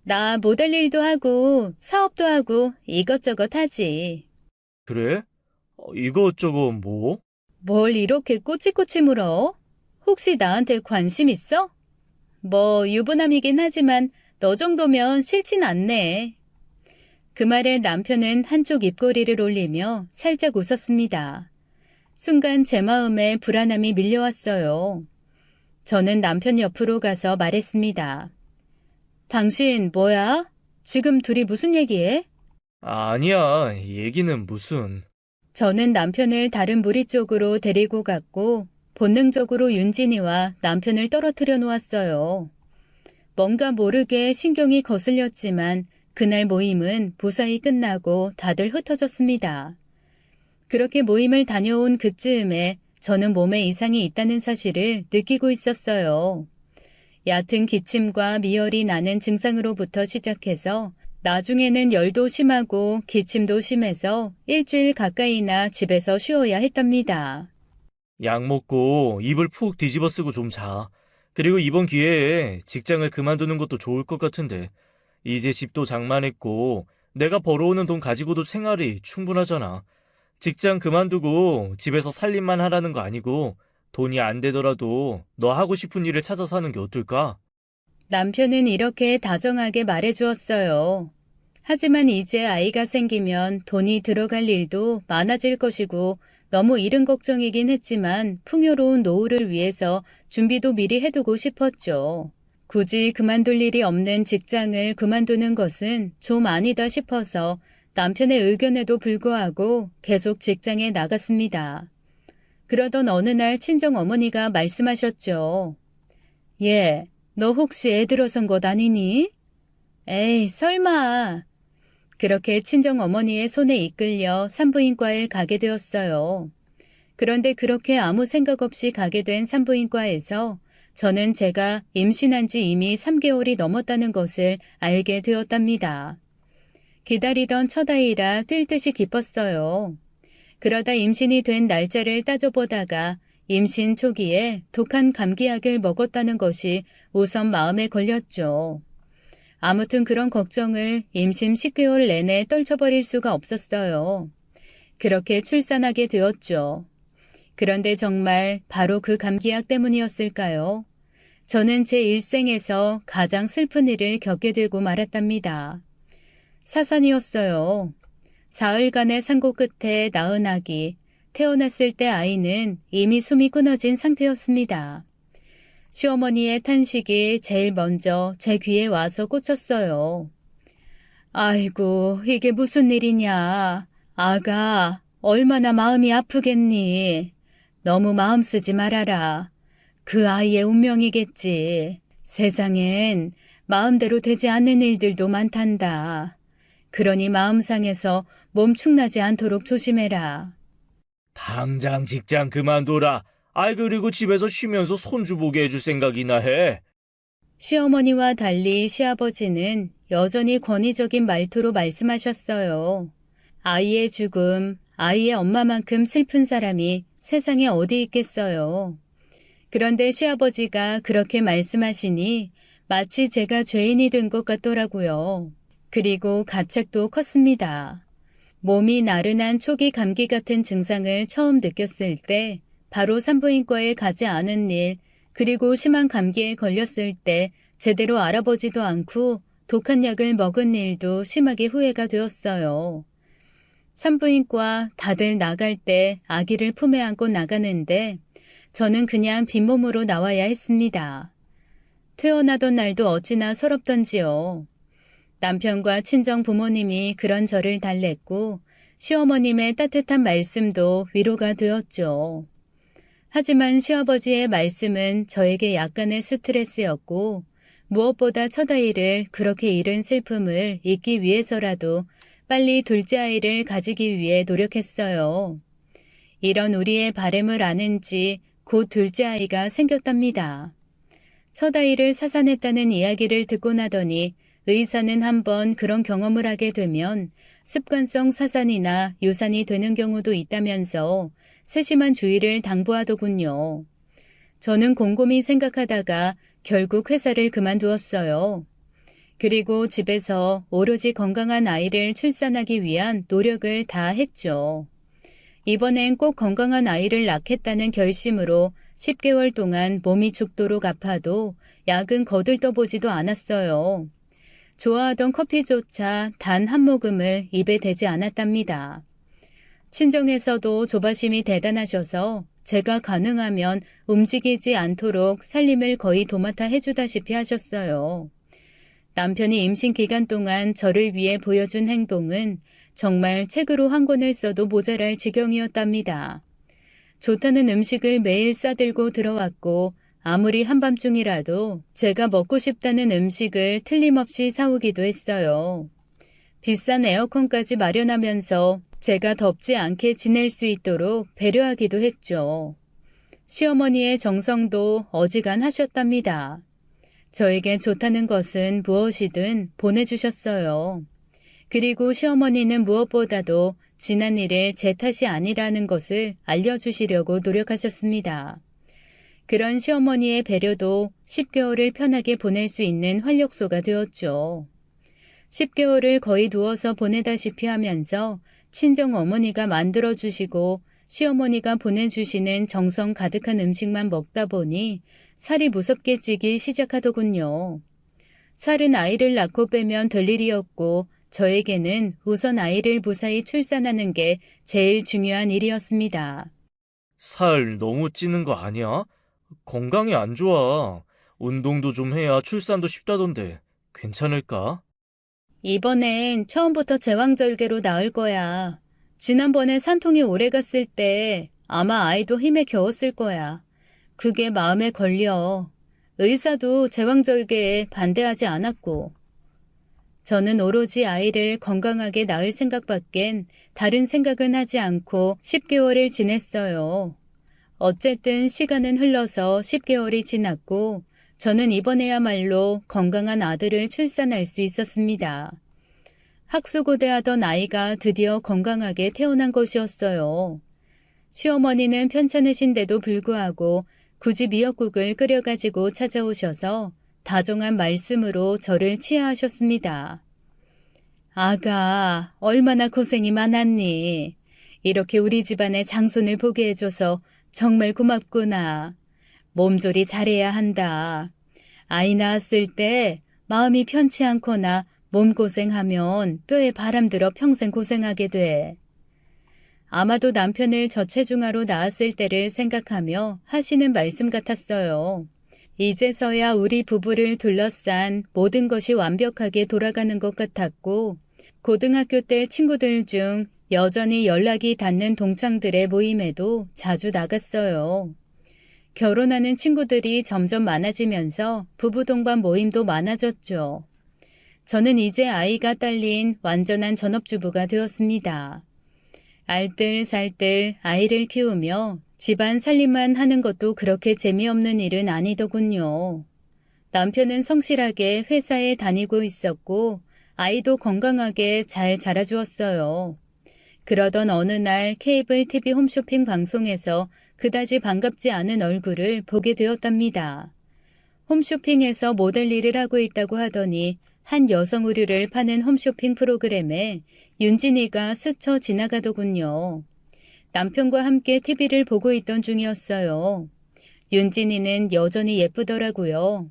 나 모델 일도 하고 사업도 하고 이것저것 하지.
그래? 이것저것 뭐?
뭘 이렇게 꼬치꼬치 물어? 혹시 나한테 관심 있어? 뭐 유부남이긴 하지만 너 정도면 싫진 않네. 그 말에 남편은 한쪽 입꼬리를 올리며 살짝 웃었습니다. 순간 제 마음에 불안함이 밀려왔어요. 저는 남편 옆으로 가서 말했습니다. 당신 뭐야? 지금 둘이 무슨 얘기해?
아니야, 얘기는 무슨.
저는 남편을 다른 무리 쪽으로 데리고 갔고 본능적으로 윤진이와 남편을 떨어뜨려 놓았어요. 뭔가 모르게 신경이 거슬렸지만 그날 모임은 무사히 끝나고 다들 흩어졌습니다. 그렇게 모임을 다녀온 그즈음에 저는 몸에 이상이 있다는 사실을 느끼고 있었어요. 얕은 기침과 미열이 나는 증상으로부터 시작해서 나중에는 열도 심하고 기침도 심해서 일주일 가까이나 집에서 쉬어야 했답니다.
약 먹고 이불 푹 뒤집어 쓰고 좀 자. 그리고 이번 기회에 직장을 그만두는 것도 좋을 것 같은데. 이제 집도 장만했고 내가 벌어오는 돈 가지고도 생활이 충분하잖아. 직장 그만두고 집에서 살림만 하라는 거 아니고 돈이 안 되더라도 너 하고 싶은 일을 찾아서 하는 게 어떨까?
남편은 이렇게 다정하게 말해주었어요. 하지만 이제 아이가 생기면 돈이 들어갈 일도 많아질 것이고 너무 이른 걱정이긴 했지만 풍요로운 노후를 위해서 준비도 미리 해두고 싶었죠. 굳이 그만둘 일이 없는 직장을 그만두는 것은 좀 아니다 싶어서 남편의 의견에도 불구하고 계속 직장에 나갔습니다. 그러던 어느 날 친정 어머니가 말씀하셨죠. 예, 너 혹시 애 들어선 것 아니니? 에이, 설마. 그렇게 친정 어머니의 손에 이끌려 산부인과에 가게 되었어요. 그런데 그렇게 아무 생각 없이 가게 된 산부인과에서 저는 제가 임신한 지 이미 3개월이 넘었다는 것을 알게 되었답니다. 기다리던 첫 아이라 뛸 듯이 기뻤어요. 그러다 임신이 된 날짜를 따져보다가 임신 초기에 독한 감기약을 먹었다는 것이 우선 마음에 걸렸죠. 아무튼 그런 걱정을 임신 10개월 내내 떨쳐버릴 수가 없었어요. 그렇게 출산하게 되었죠. 그런데 정말 바로 그 감기약 때문이었을까요? 저는 제 일생에서 가장 슬픈 일을 겪게 되고 말았답니다. 사산이었어요. 사흘간의 산고 끝에 낳은 아기, 태어났을 때 아이는 이미 숨이 끊어진 상태였습니다. 시어머니의 탄식이 제일 먼저 제 귀에 와서 꽂혔어요. 아이고, 이게 무슨 일이냐. 아가, 얼마나 마음이 아프겠니. 너무 마음 쓰지 말아라. 그 아이의 운명이겠지. 세상엔 마음대로 되지 않는 일들도 많단다. 그러니 마음 상해서 몸 축나지 않도록 조심해라.
당장 직장 그만둬라. 아이, 그리고 집에서 쉬면서 손주 보게 해줄 생각이나 해.
시어머니와 달리 시아버지는 여전히 권위적인 말투로 말씀하셨어요. 아이의 죽음, 아이의 엄마만큼 슬픈 사람이 세상에 어디 있겠어요. 그런데 시아버지가 그렇게 말씀하시니 마치 제가 죄인이 된 것 같더라고요. 그리고 가책도 컸습니다. 몸이 나른한 초기 감기 같은 증상을 처음 느꼈을 때 바로 산부인과에 가지 않은 일, 그리고 심한 감기에 걸렸을 때 제대로 알아보지도 않고 독한 약을 먹은 일도 심하게 후회가 되었어요. 산부인과 다들 나갈 때 아기를 품에 안고 나가는데 저는 그냥 빈몸으로 나와야 했습니다. 퇴원하던 날도 어찌나 서럽던지요. 남편과 친정 부모님이 그런 저를 달랬고 시어머님의 따뜻한 말씀도 위로가 되었죠. 하지만 시아버지의 말씀은 저에게 약간의 스트레스였고 무엇보다 첫 아이를 그렇게 잃은 슬픔을 잊기 위해서라도 빨리 둘째 아이를 가지기 위해 노력했어요. 이런 우리의 바램을 아는 지 곧 둘째 아이가 생겼답니다. 첫 아이를 사산했다는 이야기를 듣고 나더니 의사는 한번 그런 경험을 하게 되면 습관성 사산이나 유산이 되는 경우도 있다면서 세심한 주의를 당부하더군요. 저는 곰곰이 생각하다가 결국 회사를 그만두었어요. 그리고 집에서 오로지 건강한 아이를 출산하기 위한 노력을 다 했죠. 이번엔 꼭 건강한 아이를 낳겠다는 결심으로 10개월 동안 몸이 죽도록 아파도 약은 거들떠보지도 않았어요. 좋아하던 커피조차 단 한 모금을 입에 대지 않았답니다. 친정에서도 조바심이 대단하셔서 제가 가능하면 움직이지 않도록 살림을 거의 도맡아 해주다시피 하셨어요. 남편이 임신 기간 동안 저를 위해 보여준 행동은 정말 책으로 한 권을 써도 모자랄 지경이었답니다. 좋다는 음식을 매일 싸들고 들어왔고 아무리 한밤중이라도 제가 먹고 싶다는 음식을 틀림없이 사오기도 했어요. 비싼 에어컨까지 마련하면서 제가 덥지 않게 지낼 수 있도록 배려하기도 했죠. 시어머니의 정성도 어지간하셨답니다. 저에게 좋다는 것은 무엇이든 보내주셨어요. 그리고 시어머니는 무엇보다도 지난 일에 제 탓이 아니라는 것을 알려주시려고 노력하셨습니다. 그런 시어머니의 배려도 10개월을 편하게 보낼 수 있는 활력소가 되었죠. 10개월을 거의 누워서 보내다시피 하면서 친정 어머니가 만들어주시고 시어머니가 보내주시는 정성 가득한 음식만 먹다 보니 살이 무섭게 찌기 시작하더군요. 살은 아이를 낳고 빼면 될 일이었고 저에게는 우선 아이를 무사히 출산하는 게 제일 중요한 일이었습니다.
살 너무 찌는 거 아니야? 건강에 안 좋아. 운동도 좀 해야 출산도 쉽다던데 괜찮을까?
이번엔 처음부터 제왕절개로 나을 거야. 지난번에 산통이 오래 갔을 때 아마 아이도 힘에 겨웠을 거야. 그게 마음에 걸려. 의사도 제왕절개에 반대하지 않았고. 저는 오로지 아이를 건강하게 낳을 생각밖엔 다른 생각은 하지 않고 10개월을 지냈어요. 어쨌든 시간은 흘러서 10개월이 지났고 저는 이번에야말로 건강한 아들을 출산할 수 있었습니다. 학수고대하던 아이가 드디어 건강하게 태어난 것이었어요. 시어머니는 편찮으신데도 불구하고 굳이 미역국을 끓여가지고 찾아오셔서 다정한 말씀으로 저를 치하하셨습니다. 아가, 얼마나 고생이 많았니? 이렇게 우리 집안의 장손을 보게 해줘서 정말 고맙구나. 몸조리 잘해야 한다. 아이 낳았을 때 마음이 편치 않거나 몸고생하면 뼈에 바람들어 평생 고생하게 돼. 아마도 남편을 저체중아로 낳았을 때를 생각하며 하시는 말씀 같았어요. 이제서야 우리 부부를 둘러싼 모든 것이 완벽하게 돌아가는 것 같았고 고등학교 때 친구들 중 여전히 연락이 닿는 동창들의 모임에도 자주 나갔어요. 결혼하는 친구들이 점점 많아지면서 부부 동반 모임도 많아졌죠. 저는 이제 아이가 딸린 완전한 전업주부가 되었습니다. 알뜰살뜰 아이를 키우며 집안 살림만 하는 것도 그렇게 재미없는 일은 아니더군요. 남편은 성실하게 회사에 다니고 있었고 아이도 건강하게 잘 자라주었어요. 그러던 어느 날 케이블 TV 홈쇼핑 방송에서 그다지 반갑지 않은 얼굴을 보게 되었답니다. 홈쇼핑에서 모델 일을 하고 있다고 하더니 한 여성 의류를 파는 홈쇼핑 프로그램에 윤진이가 스쳐 지나가더군요. 남편과 함께 TV를 보고 있던 중이었어요. 윤진이는 여전히 예쁘더라고요.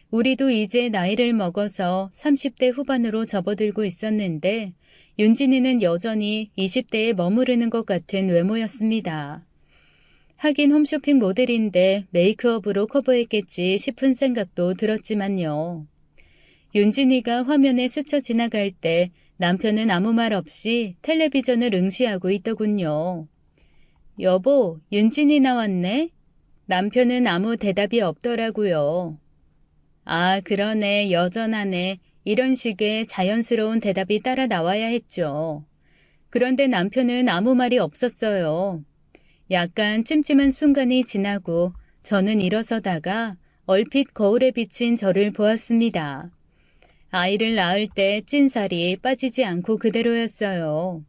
우리도 이제 나이를 먹어서 30대 후반으로 접어들고 있었는데 윤진이는 여전히 20대에 머무르는 것 같은 외모였습니다. 하긴 홈쇼핑 모델인데 메이크업으로 커버했겠지 싶은 생각도 들었지만요. 윤진이가 화면에 스쳐 지나갈 때 남편은 아무 말 없이 텔레비전을 응시하고 있더군요. 여보, 윤진이 나왔네? 남편은 아무 대답이 없더라고요. 아, 그러네, 여전하네. 이런 식의 자연스러운 대답이 따라 나와야 했죠. 그런데 남편은 아무 말이 없었어요. 약간 찜찜한 순간이 지나고 저는 일어서다가 얼핏 거울에 비친 저를 보았습니다. 아이를 낳을 때 찐살이 빠지지 않고 그대로였어요.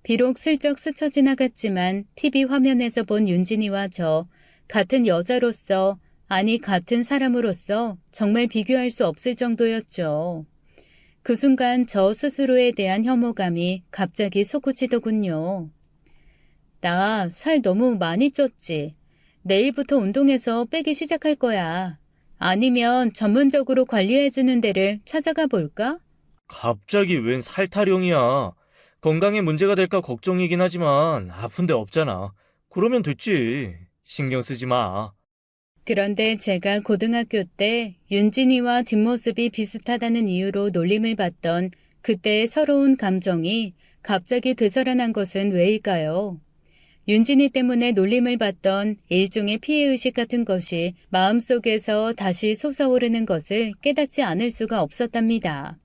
비록 슬쩍 스쳐 지나갔지만 TV 화면에서 본 윤진이와 저, 같은 여자로서, 아니 같은 사람으로서 정말 비교할 수 없을 정도였죠. 그 순간 저 스스로에 대한 혐오감이 갑자기 솟구치더군요. 나 살 너무 많이 쪘지. 내일부터 운동해서 빼기 시작할 거야. 아니면 전문적으로 관리해주는 데를 찾아가 볼까?
갑자기 웬 살타령이야. 건강에 문제가 될까 걱정이긴 하지만 아픈 데 없잖아. 그러면 됐지. 신경 쓰지 마.
그런데 제가 고등학교 때 윤진이와 뒷모습이 비슷하다는 이유로 놀림을 받던 그때의 서러운 감정이 갑자기 되살아난 것은 왜일까요? 윤진이 때문에 놀림을 받던 일종의 피해의식 같은 것이 마음속에서 다시 솟아오르는 것을 깨닫지 않을 수가 없었답니다.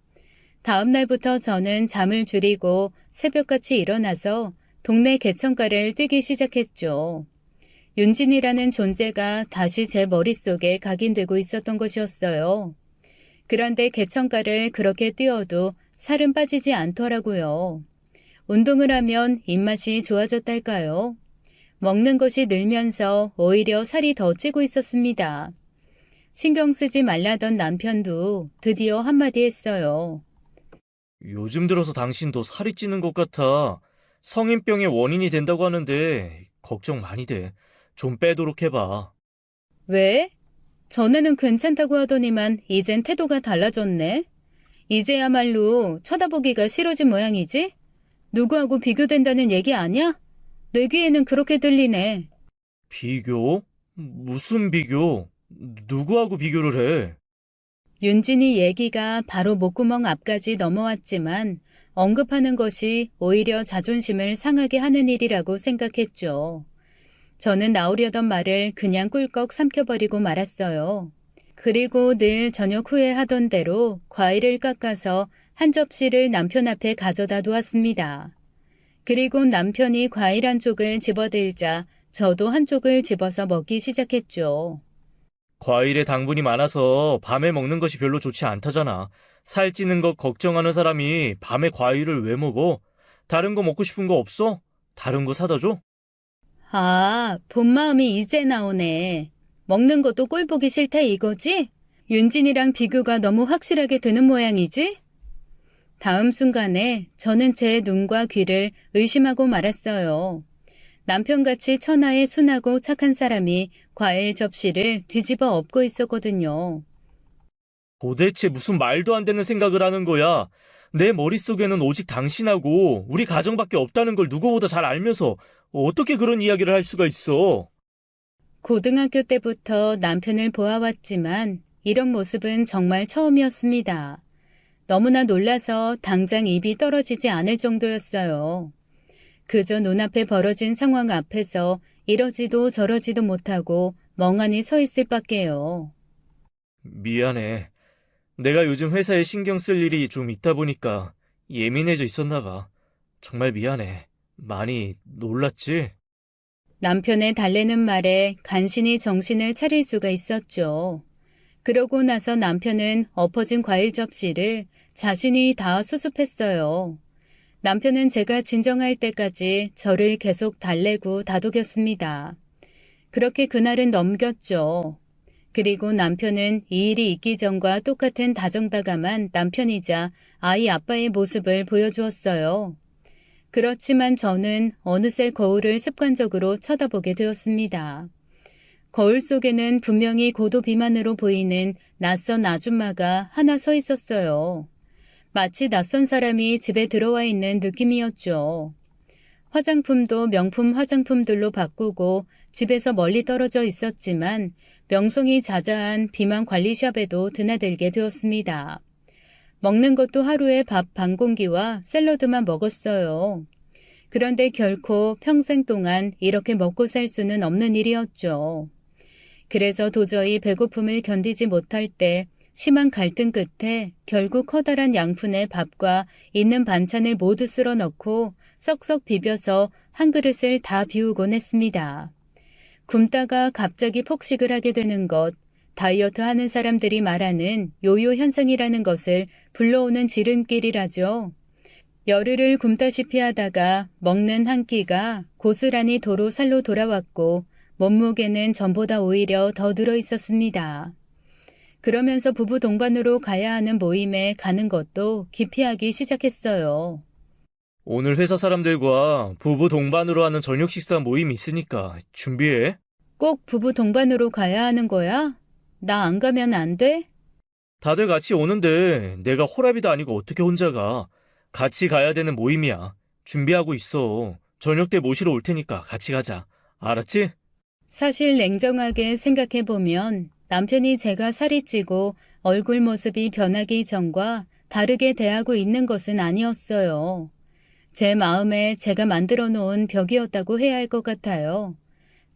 다음 날부터 저는 잠을 줄이고 새벽같이 일어나서 동네 개천가를 뛰기 시작했죠. 윤진이라는 존재가 다시 제 머릿속에 각인되고 있었던 것이었어요. 그런데 개천가를 그렇게 뛰어도 살은 빠지지 않더라고요. 운동을 하면 입맛이 좋아졌달까요? 먹는 것이 늘면서 오히려 살이 더 찌고 있었습니다. 신경 쓰지 말라던 남편도 드디어 한마디 했어요.
요즘 들어서 당신도 살이 찌는 것 같아. 성인병의 원인이 된다고 하는데 걱정 많이 돼. 좀 빼도록 해봐.
왜? 전에는 괜찮다고 하더니만 이젠 태도가 달라졌네. 이제야말로 쳐다보기가 싫어진 모양이지? 누구하고 비교된다는 얘기 아냐? 내 귀에는 그렇게 들리네.
비교? 무슨 비교? 누구하고 비교를 해?
윤진이 얘기가 바로 목구멍 앞까지 넘어왔지만 언급하는 것이 오히려 자존심을 상하게 하는 일이라고 생각했죠. 저는 나오려던 말을 그냥 꿀꺽 삼켜버리고 말았어요. 그리고 늘 저녁 후에 하던 대로 과일을 깎아서 한 접시를 남편 앞에 가져다 두었습니다. 그리고 남편이 과일 한 쪽을 집어들자 저도 한 쪽을 집어서 먹기 시작했죠.
과일에 당분이 많아서 밤에 먹는 것이 별로 좋지 않다잖아. 살찌는 것 걱정하는 사람이 밤에 과일을 왜 먹어? 다른 거 먹고 싶은 거 없어? 다른 거 사다 줘?
아, 본 마음이 이제 나오네. 먹는 것도 꼴 보기 싫다 이거지? 윤진이랑 비교가 너무 확실하게 되는 모양이지? 다음 순간에 저는 제 눈과 귀를 의심하고 말았어요. 남편같이 천하에 순하고 착한 사람이 과일 접시를 뒤집어 엎고 있었거든요.
도대체 무슨 말도 안 되는 생각을 하는 거야? 내 머릿속에는 오직 당신하고 우리 가정밖에 없다는 걸 누구보다 잘 알면서 어떻게 그런 이야기를 할 수가 있어?
고등학교 때부터 남편을 보아왔지만 이런 모습은 정말 처음이었습니다. 너무나 놀라서 당장 입이 떨어지지 않을 정도였어요. 그저 눈앞에 벌어진 상황 앞에서 이러지도 저러지도 못하고 멍하니 서 있을 밖에요.
미안해. 내가 요즘 회사에 신경 쓸 일이 좀 있다 보니까 예민해져 있었나 봐. 정말 미안해. 많이 놀랐지?
남편의 달래는 말에 간신히 정신을 차릴 수가 있었죠. 그러고 나서 남편은 엎어진 과일 접시를 자신이 다 수습했어요. 남편은 제가 진정할 때까지 저를 계속 달래고 다독였습니다. 그렇게 그날은 넘겼죠. 그리고 남편은 이 일이 있기 전과 똑같은 다정다감한 남편이자 아이 아빠의 모습을 보여주었어요. 그렇지만 저는 어느새 거울을 습관적으로 쳐다보게 되었습니다. 거울 속에는 분명히 고도 비만으로 보이는 낯선 아줌마가 하나 서 있었어요. 마치 낯선 사람이 집에 들어와 있는 느낌이었죠. 화장품도 명품 화장품들로 바꾸고 집에서 멀리 떨어져 있었지만 명성이 자자한 비만 관리샵에도 드나들게 되었습니다. 먹는 것도 하루에 밥 반 공기와 샐러드만 먹었어요. 그런데 결코 평생 동안 이렇게 먹고 살 수는 없는 일이었죠. 그래서 도저히 배고픔을 견디지 못할 때 심한 갈등 끝에 결국 커다란 양푼의 밥과 있는 반찬을 모두 쓸어 넣고 썩썩 비벼서 한 그릇을 다 비우곤 했습니다. 굶다가 갑자기 폭식을 하게 되는 것, 다이어트 하는 사람들이 말하는 요요 현상이라는 것을 불러오는 지름길이라죠. 열흘을 굶다시피 하다가 먹는 한 끼가 고스란히 도로 살로 돌아왔고 몸무게는 전보다 오히려 더 늘어 있었습니다. 그러면서 부부 동반으로 가야 하는 모임에 가는 것도 기피하기 시작했어요.
오늘 회사 사람들과 부부 동반으로 하는 저녁 식사 모임이 있으니까 준비해.
꼭 부부 동반으로 가야 하는 거야? 나 안 가면 안 돼?
다들 같이 오는데 내가 호랍이도 아니고 어떻게 혼자 가. 같이 가야 되는 모임이야. 준비하고 있어. 저녁 때 모시러 올 테니까 같이 가자. 알았지?
사실 냉정하게 생각해보면 남편이 제가 살이 찌고 얼굴 모습이 변하기 전과 다르게 대하고 있는 것은 아니었어요. 제 마음에 제가 만들어 놓은 벽이었다고 해야 할 것 같아요.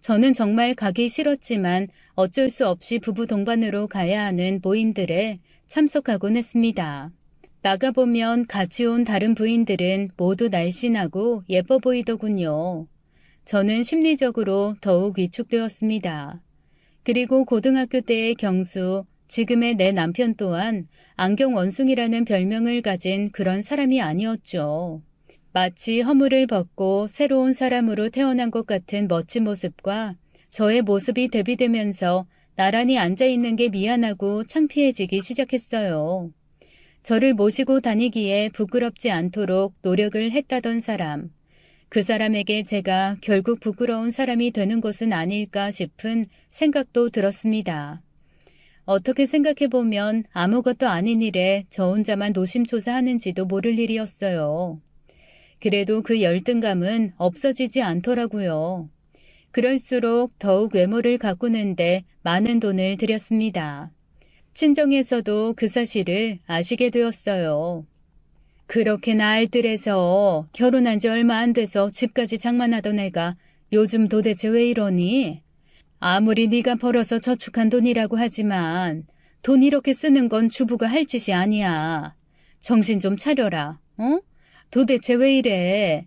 저는 정말 가기 싫었지만 어쩔 수 없이 부부 동반으로 가야 하는 모임들에 참석하곤 했습니다. 나가보면 같이 온 다른 부인들은 모두 날씬하고 예뻐 보이더군요. 저는 심리적으로 더욱 위축되었습니다. 그리고 고등학교 때의 경수, 지금의 내 남편 또한 안경 원숭이라는 별명을 가진 그런 사람이 아니었죠. 마치 허물을 벗고 새로운 사람으로 태어난 것 같은 멋진 모습과 저의 모습이 대비되면서 나란히 앉아있는 게 미안하고 창피해지기 시작했어요. 저를 모시고 다니기에 부끄럽지 않도록 노력을 했다던 사람. 그 사람에게 제가 결국 부끄러운 사람이 되는 것은 아닐까 싶은 생각도 들었습니다. 어떻게 생각해보면 아무것도 아닌 일에 저 혼자만 노심초사하는지도 모를 일이었어요. 그래도 그 열등감은 없어지지 않더라고요. 그럴수록 더욱 외모를 가꾸는데 많은 돈을 들였습니다. 친정에서도 그 사실을 아시게 되었어요. 그렇게나 알뜰해서 결혼한 지 얼마 안 돼서 집까지 장만하던 애가 요즘 도대체 왜 이러니? 아무리 네가 벌어서 저축한 돈이라고 하지만 돈 이렇게 쓰는 건 주부가 할 짓이 아니야. 정신 좀 차려라. 어? 도대체 왜 이래?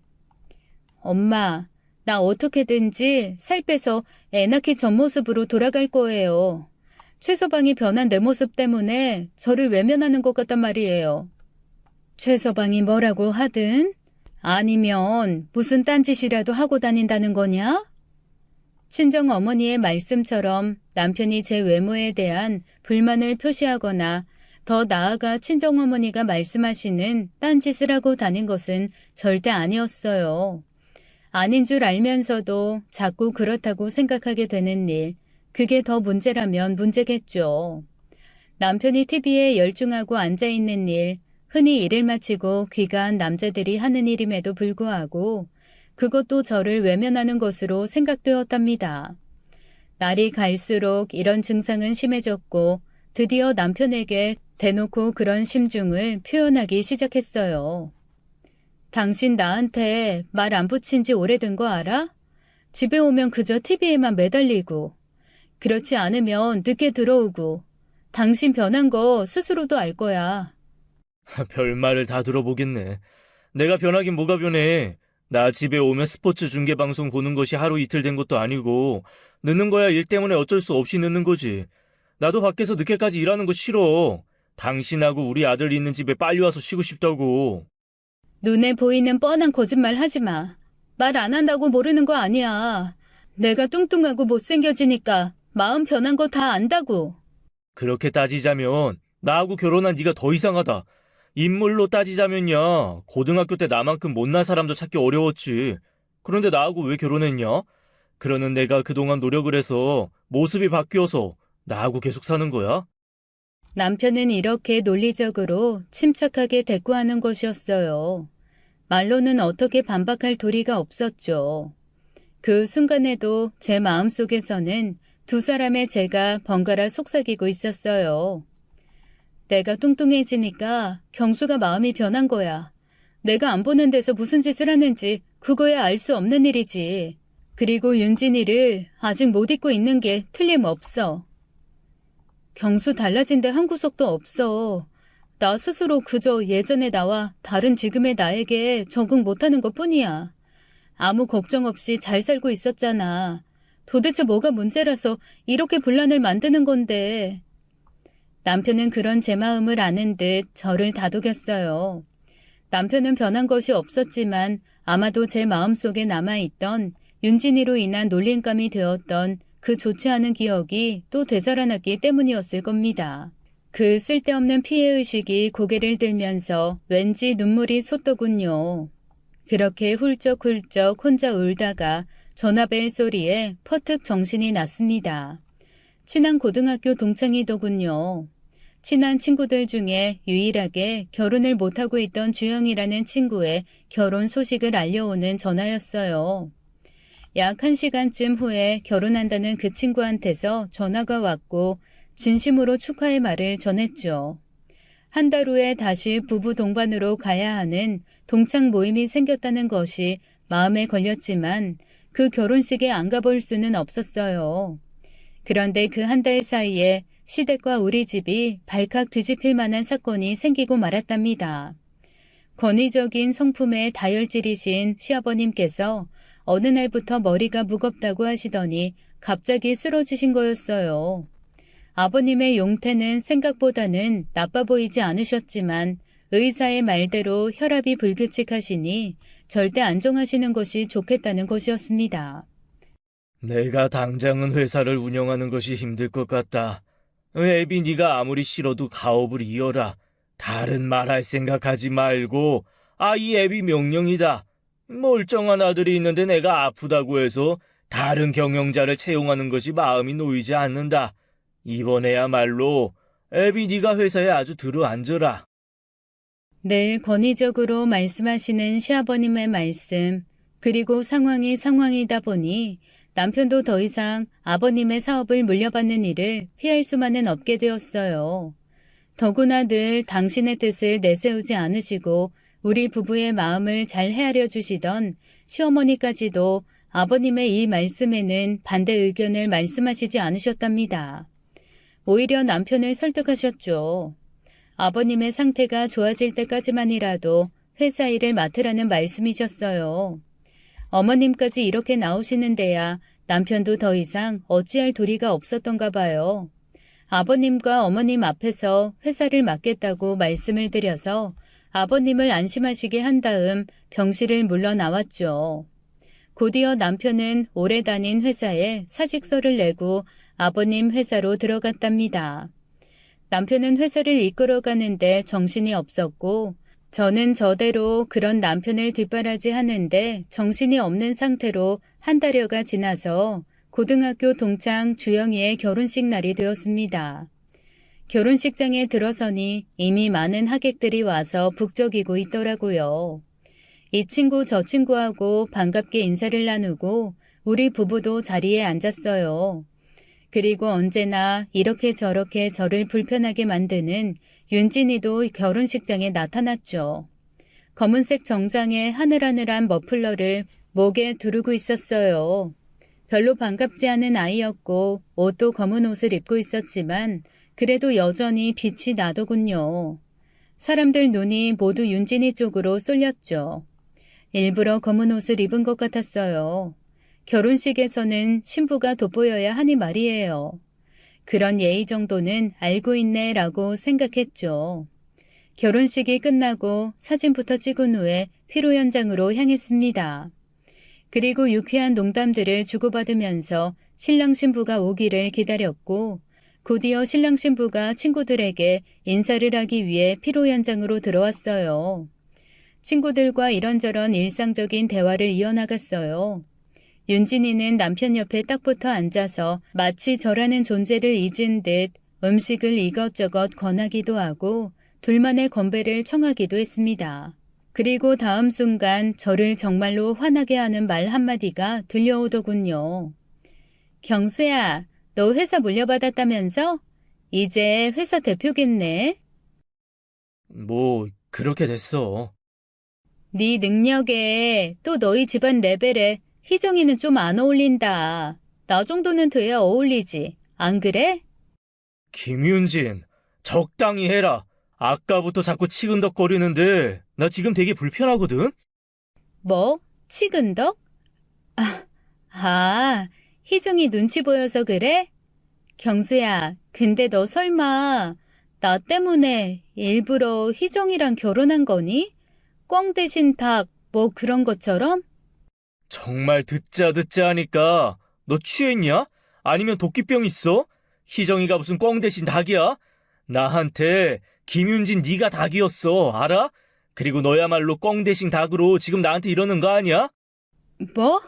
엄마, 나 어떻게든지 살 빼서 애 낳기 전 모습으로 돌아갈 거예요. 최서방이 변한 내 모습 때문에 저를 외면하는 것 같단 말이에요. 최서방이 뭐라고 하든 아니면 무슨 딴짓이라도 하고 다닌다는 거냐? 친정 어머니의 말씀처럼 남편이 제 외모에 대한 불만을 표시하거나 더 나아가 친정 어머니가 말씀하시는 딴짓을 하고 다닌 것은 절대 아니었어요. 아닌 줄 알면서도 자꾸 그렇다고 생각하게 되는 일, 그게 더 문제라면 문제겠죠. 남편이 TV에 열중하고 앉아있는 일, 흔히 일을 마치고 귀가한 남자들이 하는 일임에도 불구하고 그것도 저를 외면하는 것으로 생각되었답니다. 날이 갈수록 이런 증상은 심해졌고 드디어 남편에게 대놓고 그런 심중을 표현하기 시작했어요. 당신 나한테 말 안 붙인 지 오래된 거 알아? 집에 오면 그저 TV에만 매달리고 그렇지 않으면 늦게 들어오고 당신 변한 거 스스로도 알 거야.
별말을 다 들어보겠네. 내가 변하긴 뭐가 변해. 나 집에 오면 스포츠 중계 방송 보는 것이 하루 이틀 된 것도 아니고 늦는 거야 일 때문에 어쩔 수 없이 늦는 거지. 나도 밖에서 늦게까지 일하는 거 싫어. 당신하고 우리 아들 있는 집에 빨리 와서 쉬고 싶다고.
눈에 보이는 뻔한 거짓말 하지 마. 말 안 한다고 모르는 거 아니야. 내가 뚱뚱하고 못생겨지니까 마음 변한 거 다 안다고.
그렇게 따지자면 나하고 결혼한 네가 더 이상하다. 인물로 따지자면야 고등학교 때 나만큼 못난 사람도 찾기 어려웠지. 그런데 나하고 왜 결혼했냐? 그러는 내가 그동안 노력을 해서 모습이 바뀌어서 나하고 계속 사는 거야?
남편은 이렇게 논리적으로 침착하게 대꾸하는 것이었어요. 말로는 어떻게 반박할 도리가 없었죠. 그 순간에도 제 마음속에서는 두 사람의 제가 번갈아 속삭이고 있었어요. 내가 뚱뚱해지니까 경수가 마음이 변한 거야. 내가 안 보는 데서 무슨 짓을 하는지 그거야 알 수 없는 일이지. 그리고 윤진이를 아직 못 잊고 있는 게 틀림없어. 경수 달라진 데 한 구석도 없어. 나 스스로 그저 예전의 나와 다른 지금의 나에게 적응 못하는 것뿐이야. 아무 걱정 없이 잘 살고 있었잖아. 도대체 뭐가 문제라서 이렇게 분란을 만드는 건데. 남편은 그런 제 마음을 아는 듯 저를 다독였어요. 남편은 변한 것이 없었지만 아마도 제 마음속에 남아있던 윤진이로 인한 놀림감이 되었던 그 좋지 않은 기억이 또 되살아났기 때문이었을 겁니다. 그 쓸데없는 피해의식이 고개를 들면서 왠지 눈물이 솟더군요. 그렇게 훌쩍훌쩍 혼자 울다가 전화벨 소리에 퍼뜩 정신이 났습니다. 친한 고등학교 동창이더군요. 친한 친구들 중에 유일하게 결혼을 못하고 있던 주영이라는 친구의 결혼 소식을 알려오는 전화였어요. 약 1시간쯤 후에 결혼한다는 그 친구한테서 전화가 왔고 진심으로 축하의 말을 전했죠. 한 달 후에 다시 부부 동반으로 가야 하는 동창 모임이 생겼다는 것이 마음에 걸렸지만 그 결혼식에 안 가볼 수는 없었어요. 그런데 그 한 달 사이에 시댁과 우리 집이 발칵 뒤집힐 만한 사건이 생기고 말았답니다. 권위적인 성품의 다혈질이신 시아버님께서 어느 날부터 머리가 무겁다고 하시더니 갑자기 쓰러지신 거였어요. 아버님의 용태는 생각보다는 나빠 보이지 않으셨지만 의사의 말대로 혈압이 불규칙하시니 절대 안정하시는 것이 좋겠다는 것이었습니다.
내가 당장은 회사를 운영하는 것이 힘들 것 같다. 애비 네가 아무리 싫어도 가업을 이어라. 다른 말할 생각하지 말고 이 애비 명령이다. 멀쩡한 아들이 있는데 내가 아프다고 해서 다른 경영자를 채용하는 것이 마음이 놓이지 않는다. 이번에야말로 애비 네가 회사에 아주 들어앉아라.
늘 권위적으로 말씀하시는 시아버님의 말씀, 그리고 상황이 상황이다 보니 남편도 더 이상 아버님의 사업을 물려받는 일을 피할 수만은 없게 되었어요. 더구나 늘 당신의 뜻을 내세우지 않으시고 우리 부부의 마음을 잘 헤아려 주시던 시어머니까지도 아버님의 이 말씀에는 반대 의견을 말씀하시지 않으셨답니다. 오히려 남편을 설득하셨죠. 아버님의 상태가 좋아질 때까지만이라도 회사 일을 맡으라는 말씀이셨어요. 어머님까지 이렇게 나오시는데야 남편도 더 이상 어찌할 도리가 없었던가 봐요. 아버님과 어머님 앞에서 회사를 맡겠다고 말씀을 드려서 아버님을 안심하시게 한 다음 병실을 물러나왔죠. 곧이어 남편은 오래 다닌 회사에 사직서를 내고 아버님 회사로 들어갔답니다. 남편은 회사를 이끌어가는데 정신이 없었고 저는 저대로 그런 남편을 뒷바라지 하는데 정신이 없는 상태로 한 달여가 지나서 고등학교 동창 주영이의 결혼식 날이 되었습니다. 결혼식장에 들어서니 이미 많은 하객들이 와서 북적이고 있더라고요. 이 친구 저 친구하고 반갑게 인사를 나누고 우리 부부도 자리에 앉았어요. 그리고 언제나 이렇게 저렇게 저를 불편하게 만드는 윤진이도 결혼식장에 나타났죠. 검은색 정장에 하늘하늘한 머플러를 목에 두르고 있었어요. 별로 반갑지 않은 아이였고 옷도 검은 옷을 입고 있었지만 그래도 여전히 빛이 나더군요. 사람들 눈이 모두 윤진이 쪽으로 쏠렸죠. 일부러 검은 옷을 입은 것 같았어요. 결혼식에서는 신부가 돋보여야 하니 말이에요. 그런 예의 정도는 알고 있네라고 생각했죠. 결혼식이 끝나고 사진부터 찍은 후에 피로 현장으로 향했습니다. 그리고 유쾌한 농담들을 주고받으면서 신랑 신부가 오기를 기다렸고 곧이어 신랑 신부가 친구들에게 인사를 하기 위해 피로 현장으로 들어왔어요. 친구들과 이런저런 일상적인 대화를 이어나갔어요. 윤진이는 남편 옆에 딱 붙어 앉아서 마치 저라는 존재를 잊은 듯 음식을 이것저것 권하기도 하고 둘만의 건배를 청하기도 했습니다. 그리고 다음 순간 저를 정말로 화나게 하는 말 한마디가 들려오더군요. 경수야, 너 회사 물려받았다면서? 이제 회사 대표겠네?
뭐 그렇게 됐어.
네 능력에 또 너희 집안 레벨에 희정이는 좀 안 어울린다. 나 정도는 돼야 어울리지. 안 그래?
김윤진, 적당히 해라. 아까부터 자꾸 치근덕거리는데 나 지금 되게 불편하거든?
뭐? 치근덕? 희중이 눈치 보여서 그래? 경수야, 근데 너 설마 나 때문에 일부러 희정이랑 결혼한 거니? 꽝 대신 닭, 뭐 그런 것처럼?
정말 듣자 하니까 너 취했냐? 아니면 도끼병 있어? 희정이가 무슨 꽝 대신 닭이야? 나한테 김윤진 네가 닭이었어, 알아? 그리고 너야말로 꽝 대신 닭으로 지금 나한테 이러는 거 아니야?
뭐?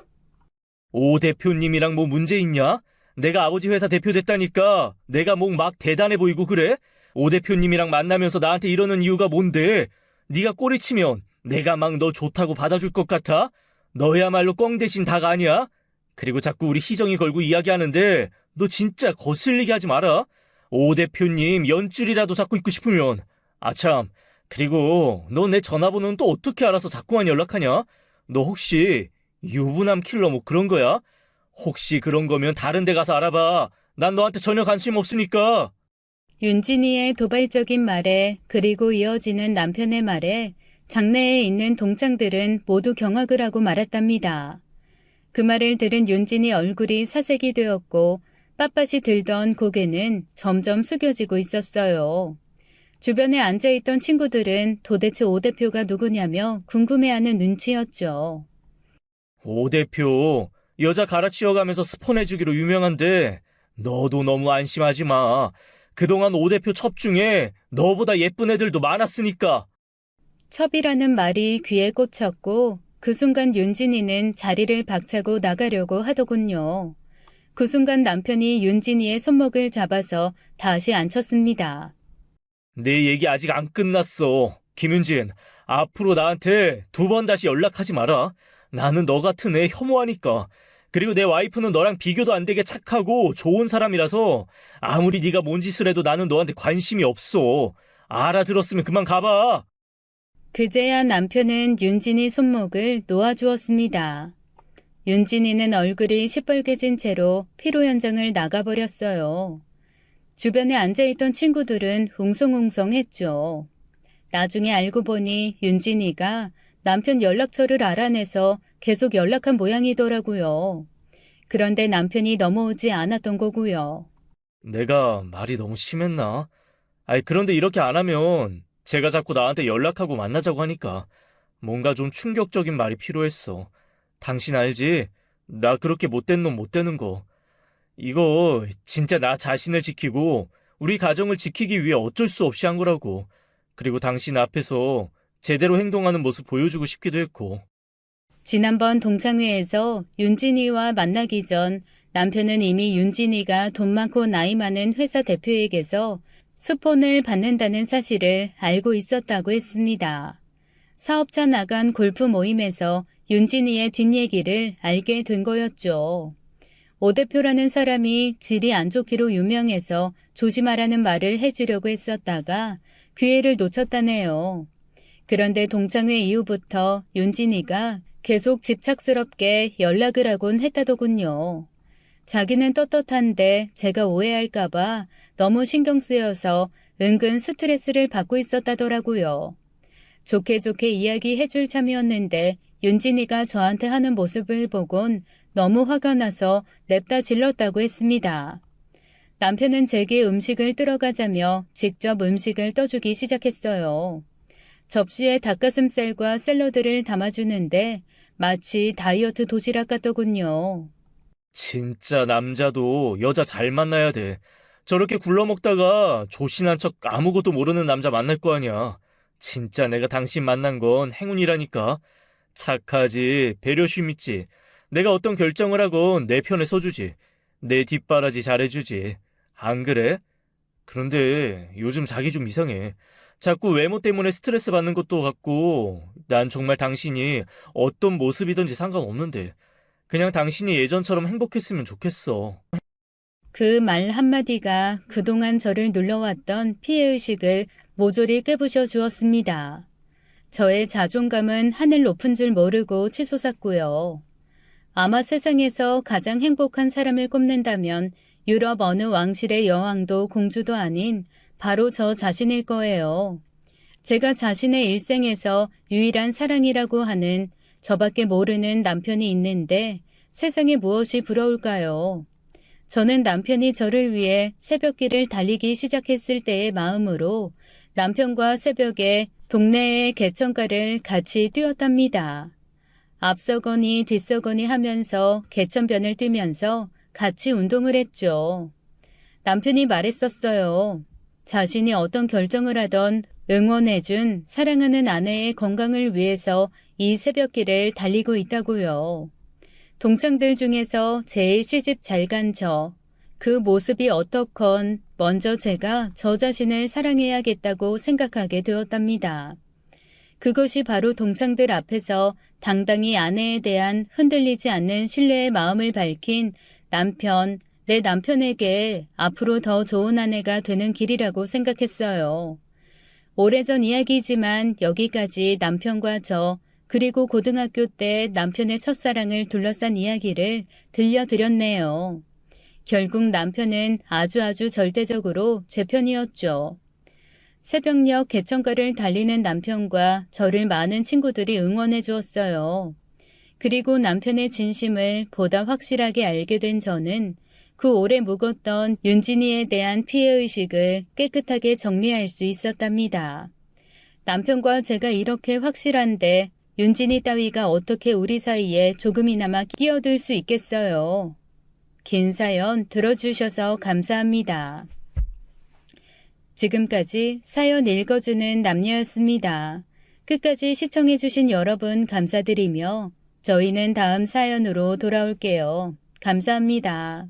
오 대표님이랑 뭐 문제 있냐? 내가 아버지 회사 대표 됐다니까 내가 뭐 막 대단해 보이고 그래? 오 대표님이랑 만나면서 나한테 이러는 이유가 뭔데? 네가 꼬리치면 내가 막 너 좋다고 받아줄 것 같아? 너야말로 꽝 대신 닭 아니야? 그리고 자꾸 우리 희정이 걸고 이야기하는데 너 진짜 거슬리게 하지 마라. 오 대표님 연줄이라도 잡고 있고 싶으면 아참 그리고 너 내 전화번호는 또 어떻게 알아서 자꾸만 연락하냐? 너 혹시 유부남 킬러 뭐 그런 거야? 혹시 그런 거면 다른 데 가서 알아봐. 난 너한테 전혀 관심 없으니까.
윤진이의 도발적인 말에 그리고 이어지는 남편의 말에 장내에 있는 동창들은 모두 경악을 하고 말았답니다. 그 말을 들은 윤진이 얼굴이 사색이 되었고 빳빳이 들던 고개는 점점 숙여지고 있었어요. 주변에 앉아있던 친구들은 도대체 오 대표가 누구냐며 궁금해하는 눈치였죠.
오 대표, 여자 갈아치워가면서 스폰해주기로 유명한데 너도 너무 안심하지 마. 그동안 오 대표 첩 중에 너보다 예쁜 애들도 많았으니까.
첩이라는 말이 귀에 꽂혔고 그 순간 윤진이는 자리를 박차고 나가려고 하더군요. 그 순간 남편이 윤진이의 손목을 잡아서 다시 앉혔습니다.
내 얘기 아직 안 끝났어. 김윤진, 앞으로 나한테 두 번 다시 연락하지 마라. 나는 너 같은 애 혐오하니까. 그리고 내 와이프는 너랑 비교도 안 되게 착하고 좋은 사람이라서 아무리 네가 뭔 짓을 해도 나는 너한테 관심이 없어. 알아들었으면 그만 가봐.
그제야 남편은 윤진이 손목을 놓아주었습니다. 윤진이는 얼굴이 시뻘개진 채로 피로 현장을 나가버렸어요. 주변에 앉아있던 친구들은 웅성웅성했죠. 나중에 알고 보니 윤진이가 남편 연락처를 알아내서 계속 연락한 모양이더라고요. 그런데 남편이 넘어오지 않았던 거고요.
내가 말이 너무 심했나? 아이, 그런데 이렇게 안 하면 제가 자꾸 나한테 연락하고 만나자고 하니까 뭔가 좀 충격적인 말이 필요했어. 당신 알지? 나 그렇게 못된 놈 못 되는 거. 이거 진짜 나 자신을 지키고 우리 가정을 지키기 위해 어쩔 수 없이 한 거라고. 그리고 당신 앞에서 제대로 행동하는 모습 보여주고 싶기도 했고.
지난번 동창회에서 윤진이와 만나기 전 남편은 이미 윤진이가 돈 많고 나이 많은 회사 대표에게서 스폰을 받는다는 사실을 알고 있었다고 했습니다. 사업자 나간 골프 모임에서 윤진이의 뒷얘기를 알게 된 거였죠. 오 대표라는 사람이 질이 안 좋기로 유명해서 조심하라는 말을 해주려고 했었다가 기회를 놓쳤다네요. 그런데 동창회 이후부터 윤진이가 계속 집착스럽게 연락을 하곤 했다더군요. 자기는 떳떳한데 제가 오해할까봐 너무 신경 쓰여서 은근 스트레스를 받고 있었다더라고요. 좋게 좋게 이야기해줄 참이었는데 윤진이가 저한테 하는 모습을 보곤 너무 화가 나서 냅다 질렀다고 했습니다. 남편은 제게 음식을 뜨러가자며 직접 음식을 떠주기 시작했어요. 접시에 닭가슴살과 샐러드를 담아주는데 마치 다이어트 도시락 같더군요.
진짜 남자도 여자 잘 만나야 돼. 저렇게 굴러먹다가 조신한 척 아무것도 모르는 남자 만날 거 아니야. 진짜 내가 당신 만난 건 행운이라니까. 착하지, 배려심 있지. 내가 어떤 결정을 하건 내 편에 서주지. 내 뒷바라지 잘해주지. 안 그래? 그런데 요즘 자기 좀 이상해. 자꾸 외모 때문에 스트레스 받는 것도 같고, 난 정말 당신이 어떤 모습이든지 상관없는데, 그냥 당신이 예전처럼 행복했으면 좋겠어.
그 말 한마디가 그동안 저를 눌러왔던 피해의식을 모조리 깨부셔 주었습니다. 저의 자존감은 하늘 높은 줄 모르고 치솟았고요. 아마 세상에서 가장 행복한 사람을 꼽는다면 유럽 어느 왕실의 여왕도 공주도 아닌 바로 저 자신일 거예요. 제가 자신의 일생에서 유일한 사랑이라고 하는 저밖에 모르는 남편이 있는데 세상에 무엇이 부러울까요? 저는 남편이 저를 위해 새벽길을 달리기 시작했을 때의 마음으로 남편과 새벽에 동네의 개천가를 같이 뛰었답니다. 앞서거니 뒤서거니 하면서 개천변을 뛰면서 같이 운동을 했죠. 남편이 말했었어요. 자신이 어떤 결정을 하던 응원해준 사랑하는 아내의 건강을 위해서 이 새벽길을 달리고 있다고요. 동창들 중에서 제일 시집 잘 간 저, 그 모습이 어떻건 먼저 제가 저 자신을 사랑해야겠다고 생각하게 되었답니다. 그것이 바로 동창들 앞에서 당당히 아내에 대한 흔들리지 않는 신뢰의 마음을 밝힌 내 남편에게 앞으로 더 좋은 아내가 되는 길이라고 생각했어요. 오래전 이야기지만 여기까지 남편과 저, 그리고 고등학교 때 남편의 첫사랑을 둘러싼 이야기를 들려드렸네요. 결국 남편은 아주 절대적으로 제 편이었죠. 새벽녘 개천가를 달리는 남편과 저를 많은 친구들이 응원해 주었어요. 그리고 남편의 진심을 보다 확실하게 알게 된 저는 그 오래 묵었던 윤진이에 대한 피해의식을 깨끗하게 정리할 수 있었답니다. 남편과 제가 이렇게 확실한데 윤진이 따위가 어떻게 우리 사이에 조금이나마 끼어들 수 있겠어요. 긴 사연 들어주셔서 감사합니다. 지금까지 사연 읽어주는 남녀였습니다. 끝까지 시청해주신 여러분 감사드리며 저희는 다음 사연으로 돌아올게요. 감사합니다.